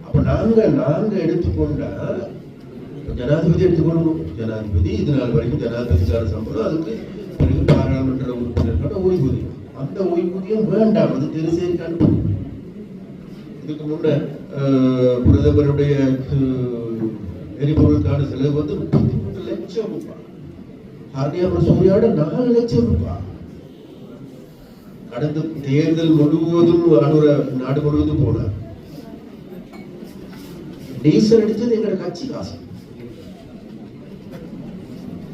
அப்ப நாங்க எடுத்துக்கொண்டா ஜனாதிபதி எடுத்துக்கொள்ளணும். ஜனாதிபதி இதனால் வரைக்கும் ஜனாதிபதிக்கான சம்பளம், அதுக்கு பிறகு பாராளுமன்ற உறுப்பினருக்கான ஓய்வூதியம், அந்த ஓய்வூதியம் வேண்டாம், அது தெரிசேரி அனுப்பணும். இதுக்கு முன்ன பிரதமருடைய எரிபொருளுக்கான செலவு வந்து 33 லட்சம் ரூபாய், ஹர்னியாபுர சூரியோட 4 லட்சம் ரூபாய். கடந்த தேர்தல் முழுவதும் நாடு முழுவதும் போனார். டீசல் அடிச்சது எங்களோட கட்சி காசு.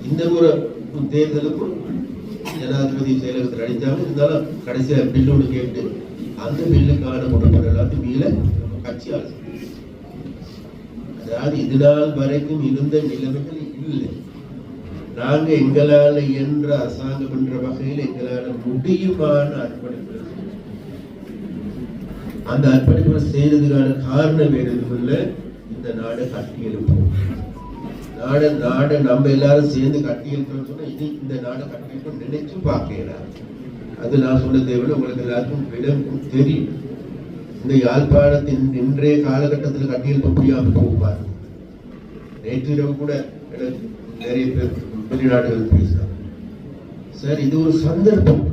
இந்த முறை தேர்தலுக்கும் ஜனாதிபதி செயலகத்தில் அடித்தாங்க. இருந்தாலும் கடைசியா பில்லோடு கேட்டு அந்த பில்லுக்கான கொடுப்பது எல்லாத்தையும் மீள கட்சி ஆசை. அதாவது இதனால் வரைக்கும் இருந்த நிலைமைகள் இல்லை. நாங்க எங்களால என்ற அரசாங்கம் என்ற வகையில் எங்களால முடியுமான அர்ப்பணிப்பு, அந்த அர்ப்பணிப்பு செய்யறதுக்கான காரணம் வேறு எதுவும். இந்த நாடை கட்டி எழுப்போம், நாடை நம்ம எல்லாரும் சேர்ந்து கட்டி எழுப்போம் சொன்னா இது இந்த நாடை கட்டி எழுப்போம் நினைச்சு பார்க்கலாம். அது நான் சொல்ல தேவையில்லை, உங்களுக்கு எல்லாருக்கும் விடம் தெரியும். இந்த யாழ்ப்பாணத்தின் இன்றைய காலகட்டத்தில் கட்டி எழுப்ப முடியாமல் போவார். நேற்று இரவு கூட நிறைய பேர் வெளிநாடுகள் பேசுறாங்க. சார், இது ஒரு சந்தர்ப்பம்.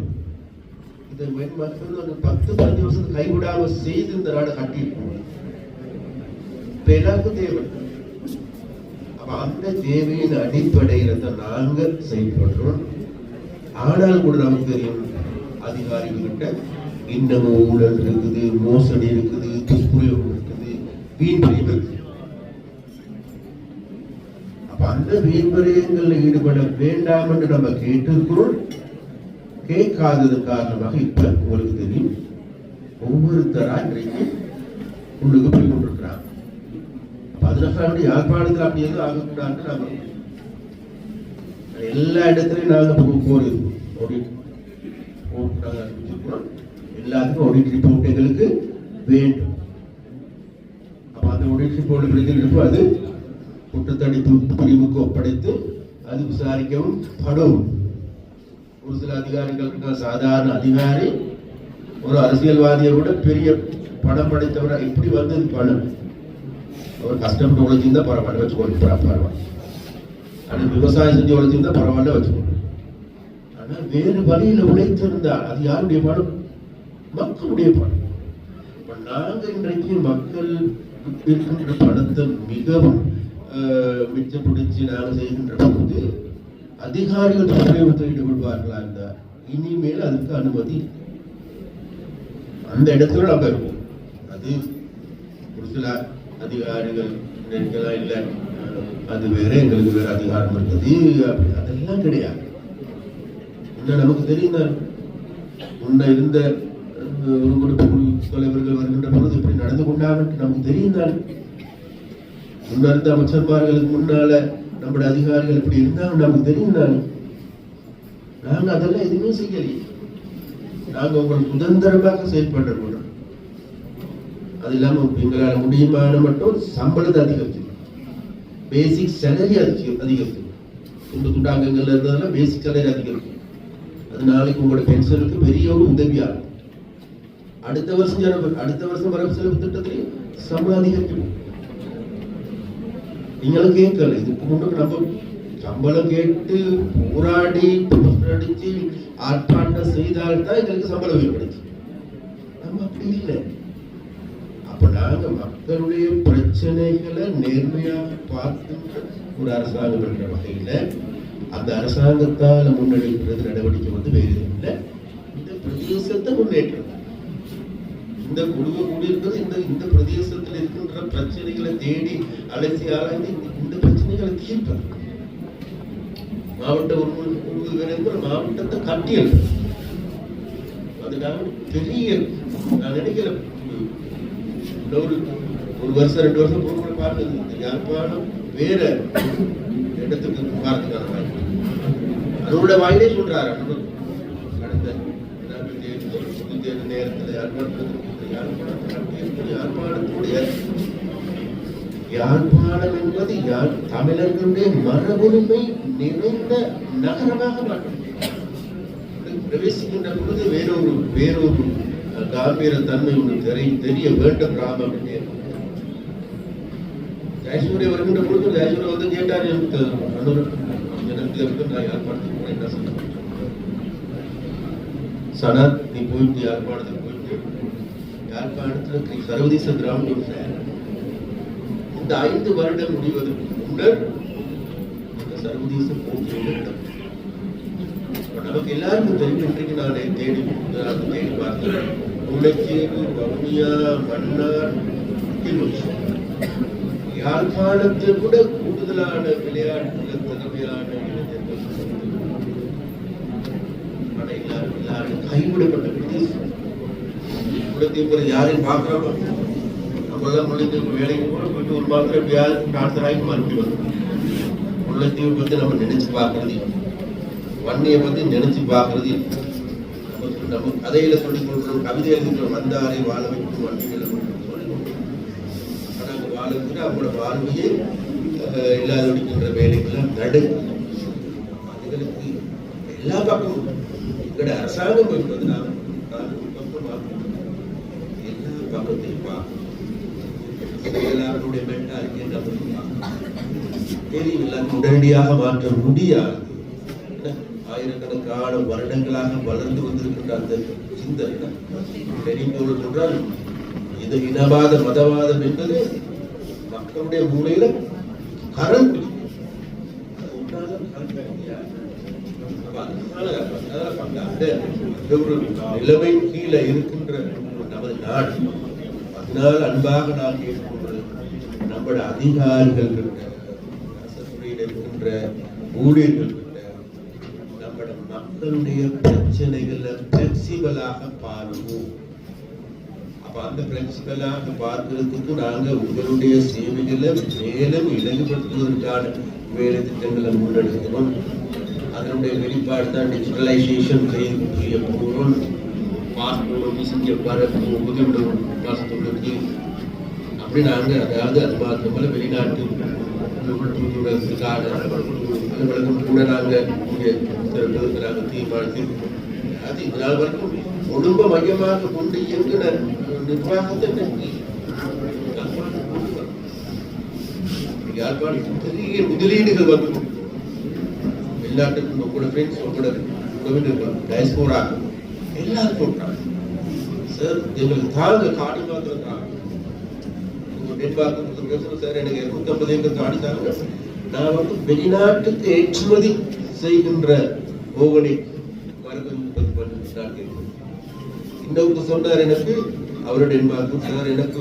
இதை மக்கள் ஒரு 10-15 வருஷத்துக்கு கைவிடாம செய்து இந்த நாடை கட்டியிருக்கோம். இப்ப எல்லாருக்கும் தேவை. அப்ப அந்த தேவையின் அடிப்படையில தான் நாங்க செயல்படுறோம். ஆனால் கூட நமக்கு தெரியும், அதிகாரிகள்கிட்ட இன்னமும் ஊழல் இருக்குது, மோசடி இருக்குது, துஷ்பிரயோகம் இருக்குது, வீண்பிரியம் இருக்குது. அப்ப அந்த வீண்பிரியங்களில் ஈடுபட வேண்டாம் என்று நம்ம கேட்டிருக்கிறோம். கேட்காதது காரணமாக இப்ப உங்களுக்கு தெரியும், ஒவ்வொருத்தரா இன்றைக்கு உள்ளுக்கு போய் கொண்டிருக்கிறாங்க. அதனால யாழ்ப்பாணத்தில் அப்படி எதுவும் ஆகக்கூடாது. நாம எல்லா இடத்துலையும் நாங்கள் போயிருக்கோம், எல்லாத்துக்கும் ஆடிட் ரிப்போர்ட் எங்களுக்கு வேண்டும். அப்ப அந்த ஆடிட் ரிப்போர்ட் இருக்கும், அது குற்றத்தடுப்பு பிரிவுக்கு ஒப்படைத்து அது விசாரிக்கவும் படும். ஒரு சில அதிகாரிகள் சாதாரண அதிகாரி ஒரு அரசியல்வாதியை விட பெரிய பணம் படைத்தவரை இப்படி வந்தது பணம். அவர் கஷ்டப்பட்டு உழைச்சிருந்தா பரவாயில்ல வச்சுக்கோங்க, பரவாயில்ல. ஆனால் விவசாயம் செஞ்சு உழைச்சிருந்தா பரவாயில்ல வச்சுக்கோங்க. ஆனால் வேறு வழியில் உழைத்திருந்தால் அது யாருடைய பணம்? மக்களுடைய பணம். நாங்கள் இன்றைக்கு மக்கள் இருக்கின்ற பணத்தை மிகவும் மிச்சப்பிடிச்சு நாங்கள் செய்கின்ற போது அதிகாரிகள் பிரயோகத்தில் ஈடுபடுவார்களா இருந்தால் இனிமேல் அதுக்கு அனுமதி அந்த இடத்துல நம்ம இருப்போம். அது ஒரு சில அதிகாரிகள் நினைக்கலாம், இல்லை அது வேற, எங்களுக்கு வேற அதிகாரம் இருக்குது, அதெல்லாம் கிடையாது. இன்னும் நமக்கு தெரியும், முன்ன இருந்த தலைவர்கள் வருகின்ற பொழுது இப்படி நடந்து கொண்டாங்க நமக்கு தெரியும். முன்ன இருந்த அமைச்சர்மார்களுக்கு முன்னால நம்முடைய அதிகாரிகள் இப்படி இருந்தாங்க நமக்கு தெரியும் தானே. நாங்க அதெல்லாம் எதுவுமே செய்யலையே. நாங்க உங்களுக்கு சுதந்திரமாக செயல்படுற போறோம். அது இல்லாம எங்களால் முடியுமான மட்டும் சம்பளத்தை அதிகரிச்சு, பேசிக் சேலரி அதிகரிச்சு, துண்டாங்கங்கள்ல இருந்ததெல்லாம் பேசிக் சேலரி அதிகரிச்சு. அது நாளைக்கு உங்களோட பென்ஷனுக்கு பெரிய ஒரு உதவியா இருக்கும். அடுத்த வருஷம் வரவு செலவு திட்டத்திலையும் சம்பளம் அதிகரிக்கும். நீங்களும் கேட்கல, இதுக்கு முன்னுக்கு நம்ம சம்பளம் கேட்டு போராடி அடிச்சு ஆர்ப்பாட்டம் செய்தால்தான் எங்களுக்கு சம்பளம் உயர்வடைச்சு. நம்ம அப்படி இல்லை. அப்ப நாங்க மக்களுடைய பிரச்சனைகளை நேர்மையாக பார்க்கின்ற ஒரு அரசாங்கம் என்ற வகையில அந்த அரசாங்கத்தால் முன்னெடுக்கிறது நடவடிக்கை வேறு இல்லை. இந்த பிரதேசத்தை முன்னேற்றம், இந்த குடும்ப கூடியிருக்கிறது இந்த பிரதேசத்தில் இருக்கின்ற பிரச்சனைகளை தேடி அலசி ஆராய்ந்து இந்த பிரச்சனைகளை தீர்ப்பது. மாவட்ட மாவட்டத்தை கட்டியல் அதுக்காக பெரிய நான் நினைக்கிறேன். ஒரு வருஷம் 2 வருஷம் பொறுப்பு பார்க்க யாழ்ப்பாணம் வேற இடத்துக்கு மாறதுக்கான வாய்ப்பு. அதோட வாயிலே சொல்றாரு கடந்த நேரத்தில் யாழ்ப்பாணம் என்பது தமிழர்களுடைய மரபுரிமை நிறைந்த நகரமாக மாற்றம். பிரவேசிக்கின்ற பொழுது வேறொரு காம்பீர தன்மை ஒன்று தெரிய வேண்டும். கிராமம் ஜெயசூரிய வருகின்ற பொழுது ஜெயசூரிய வந்து கேட்டார், எனக்கு நான் யாழ்ப்பாணத்துக்கு என்ன சொன்னேன், சனத் நீ போயிட்டு யாழ்ப்பாணத்துக்கு போயிட்டு யாழ்ப்பாணத்துல சர்வதேச கிராமம் இந்த 5 வருடம் முடிவதற்கு முன்னர் சர்வதேச போட்டியில் நமக்கு எல்லாருக்கும் தெரியும். இன்றைக்கு நான் தேடி பார்த்தேன், முல்லைத்தீவு, வவுனியா, மன்னார், யாழ்ப்பாணத்தை கூட கூடுதலான விளையாட்டுகள் திறமையான இளைஞர்கள் எல்லாரும் கைவிடப்பட்ட பிரதேசம். முல்லைத்தீவு யாரையும் பார்க்கிறோமோ நம்மதான் முல்லைத்தீவு வேலைக்கு கூட போயிட்டு ஒரு மாத்திரம் எப்படியாவது டாக்டராகி மறுபடி வரும். முல்லைத்தீவு பற்றி நம்ம நினைச்சு பார்க்கறது, வன்னியை பற்றி நினைச்சு பார்க்கறது, நம்ம கதையில சொல்லிக் கொடுக்கிறோம், கவிதை எழுதிக்கிறோம், வந்தாரை வாழ வைக்கும் வன்னிகளை சொல்லிக் கொடுக்கிறோம். ஆனால் அந்த வாழ வைக்கிற அவங்களோட வாழ்வையே இல்லாதொடிக்கின்ற வேலைகள்லாம் தடுக்கும். அதுகளுக்கு எல்லா பக்கமும் எங்களோட அரசாங்கம் என்பது நாம் எல்லா பக்கத்தையும் பார்க்கணும். எல்லாருடைய மென்டாலிட்டியை நம்ம தெரியவில்லை, உடனடியாக மாற்ற முடியாது. ஆயிரக்கணக்கான வருடங்களாக வளர்ந்து வந்திருக்கின்ற அந்த சிந்தனை தெரிந்தவர்கள் சொல்றால் இது இனவாத மதவாதம் என்பது மக்களுடைய மூலையில கரண் நிலைமை கீழே இருக்கின்ற நமது நாடு. அதனால் அன்பாக நான் கேட்கின்றது, நம்முடைய அதிகாரிகள் இருக்கின்ற ஊழியர்கள் நம்முடைய மக்களுடைய பிரச்சனைகளை பிளெக்சிபிளாக பார்ப்போம். அப்ப அந்த பிளெக்சிபிளாக பார்க்கிறதுக்கு நாங்க உங்களுடைய சேவைகளை மேலும் இலகுபடுத்துவதற்கான வேலை திட்டங்களை முன்னெடுக்கிறோம். அதனுடைய வெளிப்பாடு தான் டிஜிட்டலைசேஷன் செய்ய போகிறோம். பார்க்கணும், இசைக்க பரப்பணும், உதவிடணும், மாசத்துக்கு அப்படி நாங்கள் அதாவது அது மாத்திரமல்ல வெளிநாட்டு அலுவலகம் கூட நாங்கள் இங்கே திறப்பதற்கு நாங்கள் தீர்மானித்து அது இதனால் வரைக்கும் குடும்ப மையமாக கொண்டு இயங்குகிற நிர்வாகத்தை யாழ்ப்பாணத்தில் பெரிய முதலீடுகள் வந்து வெளிநாட்டுக்கு உங்களோட ஃப்ரெண்ட்ஸ் உங்களோட உறவினர்கள் டயஸ்போரா எல்லாரும் சொல்றாங்க, சார் எங்களுக்கு தாங்க காடி மாத்திரம் தாங்க. சார் எனக்கு 250 ஏக்கர் காடி தாங்க, நான் வந்து வெளிநாட்டுக்கு ஏற்றுமதி செய்கின்ற ஓகனிக் மரபு உற்பத்தி பண்ணி இன்னொரு சொன்னார் எனக்கு அவருடைய என்பார்கள், சார் எனக்கு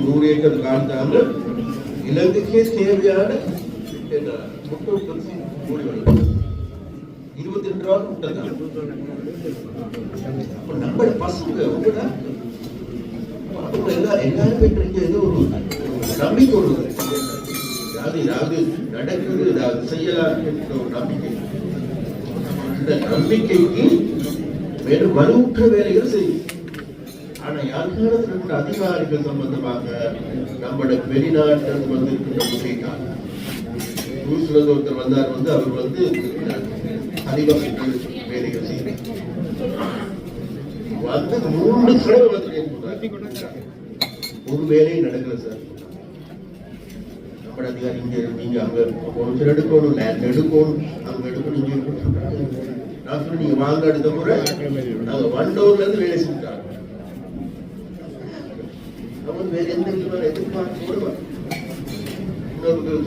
100 ஏக்கர் காடி தாங்க, இலங்கைக்கே தேவையான முட்டை உற்பத்தி கூடி வரும் 22 ரூபா முட்டை தான். நம்ம பசங்க எல்லாரும் ஏதோ ஒரு நம்பிக்கை ஒரு ஏதாவது நடக்குது, ஏதாவது செய்யலாம் என்ற ஒரு நம்பிக்கை. அந்த நம்பிக்கைக்கு மேலும் வலுவுற்ற வேலைகள் செய்யும். ஆனா யாருக்காவது நம்முடைய அதிகாரிகள் சம்பந்தமாக நம்முடைய வெளிநாட்டில் வந்திருக்கின்ற முறைக்காக ஒருத்தர் வந்தார், அவர் அதிகம் வேலைகள் செய்கிறார். 3 தடவை ஒரு வேலையும் நடக்கல சார். நம்முடைய அதிகாரி இங்க நீங்க அங்க கொஞ்சம் எடுக்கணும், லேண்ட் எடுக்கணும், அங்க எடுக்கணும், இங்க எடுக்கணும். நான் சொல்லி நீங்க வாங்க அடுத்த முறை நாங்க வண்டோர்ல இருந்து வேலை செஞ்சாங்க. நம்ம வேற எந்த விதமான எதிர்பார்ப்பு போடுவா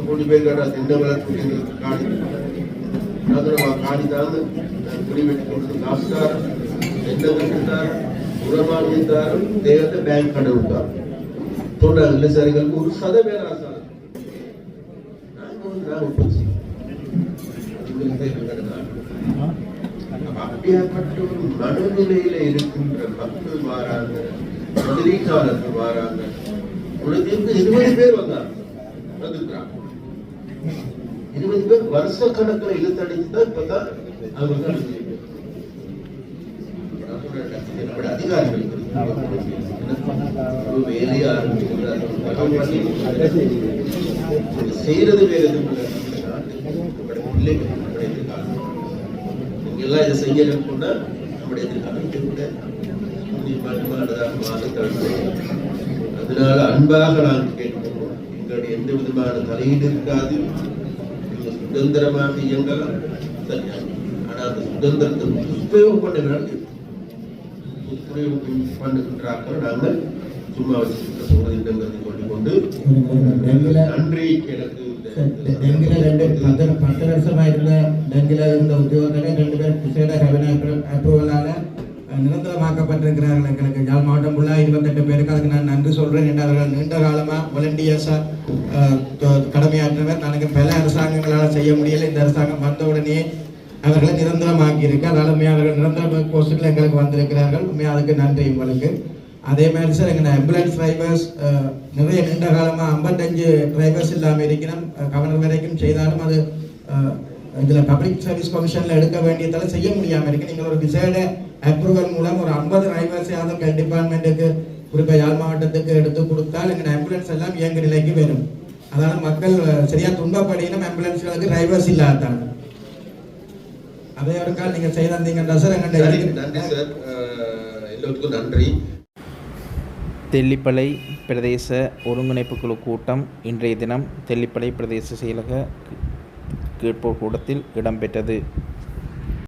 கொண்டு போய் காட்டாது. இந்த வளர்ப்பு எங்களுக்கு காணி காணி தாங்க குடிவெட்டி கொண்டு காசுதார் என்ன கட்டுத்தார் உரமானியத்தாரும் தேவத்தை பேங்க் கடை விட்டார் சொன்னாங்க. இல்லை சார் எங்களுக்கு 1% அரசாங்கம் நாங்க உற்பத்தி அப்படியாப்பட்ட ஒரு நடுநிலையில இருக்கின்ற மக்கள் வாராங்க, முதலீட்டாளர்கள் வாராங்க. உலகிற்கு 20 பேர் வந்திருக்கிறாங்க. 20 பேர் வருஷ கணக்கில் இழுத்தடிச்சுதான் இப்பதான் அவங்க அதிகாரிகளுக்கு வேலையை ஆரம்பிக்கிறார்கள். செய்யறது வேற பிள்ளைகள் நம்முடைய எதிர்காலம். நீங்கெல்லாம் இதை செய்யணும் கூட நம்முடைய எதிர்காலத்தை கூட அதனால அன்பாக நாங்கள் கேட்கிறோம். எங்களுடைய எந்த விதமான தலையீடு இருக்காது. நீங்கள் சுதந்திரமாக இயங்கலாம், சரியா? ஆனால் அந்த சுதந்திரத்தை துஷ்பிரயோகம் பண்ணுகின்றார்கள். நாங்கள் சும்மா வச்சிருக்க சோதனைங்கிறது கொண்டு நன்றி. எனக்கு ഡെങ്കിലെ 10 വർഷമായിട്ടുള്ള ഡെങ്കിലെ ഉദ്യോഗസ്ഥരെ 2 பேர் விசேட ரெவன்யூ அப்ரூவலால் நிரந்தரமாக்கப்பட்டிருக்கிறார்கள். எங்களுக்கு யாழ் மாவட்டம் ஃபுல்லாக 28 பேருக்கு அதுக்கு நான் நன்றி சொல்கிறேன். அவர்கள் நீண்ட காலமாக வாலண்டியர்ஸாக கடமையாற்றவர். எனக்கு பல அரசாங்கங்களால் செய்ய முடியலை. இந்த அரசாங்கம் வந்த உடனே அவர்களை நிரந்தரமாக்கி இருக்கு. அதனால அவர்கள் நிரந்தர போஸ்ட்டுகள் எங்களுக்கு வந்திருக்கிறார்கள். உண்மையாக அதுக்கு நன்றி உங்களுக்கு. அதே மாதிரி சார் எங்கள் ஆம்புலன்ஸ் டிரைவர்ஸ் நிறைய நீண்ட காலமாக 55 டிரைவர்ஸ் இல்லாமல் இருக்கணும். கவர்னர் வரைக்கும் செய்தாலும் அது இதில் பப்ளிக் சர்வீஸ் கமிஷனில் எடுக்க வேண்டியதால் செய்ய முடியாமல் இருக்கு. நீங்கள் ஒரு விசேட அப்ரூவல் மூலம் ஒரு 50 டிரைவர்ஸையாவது டிபார்ட்மெண்ட்டுக்கு குறிப்பாக யாழ் மாவட்டத்துக்கு எடுத்து கொடுத்தால் எங்கள் ஆம்புலன்ஸ் எல்லாம் இயங்கு நிலைக்கு வரும். அதனால் மக்கள் சரியாக துன்பப்படினும் ஆம்புலன்ஸ்களுக்கு டிரைவர்ஸ் இல்லாதான். அதே ஒரு கால் நீங்கள் செய்தீங்கன்னா சார் எங்கள் நன்றி சார், எல்லோருக்கும் நன்றி. தெல்லிப்பளை பிரதேச ஒருங்கிணைப்பு குழு கூட்டம் இன்றைய தினம் தெல்லிப்பளை பிரதேச செயலக கீழ்ப்போர் கூடத்தில் இடம்பெற்றது.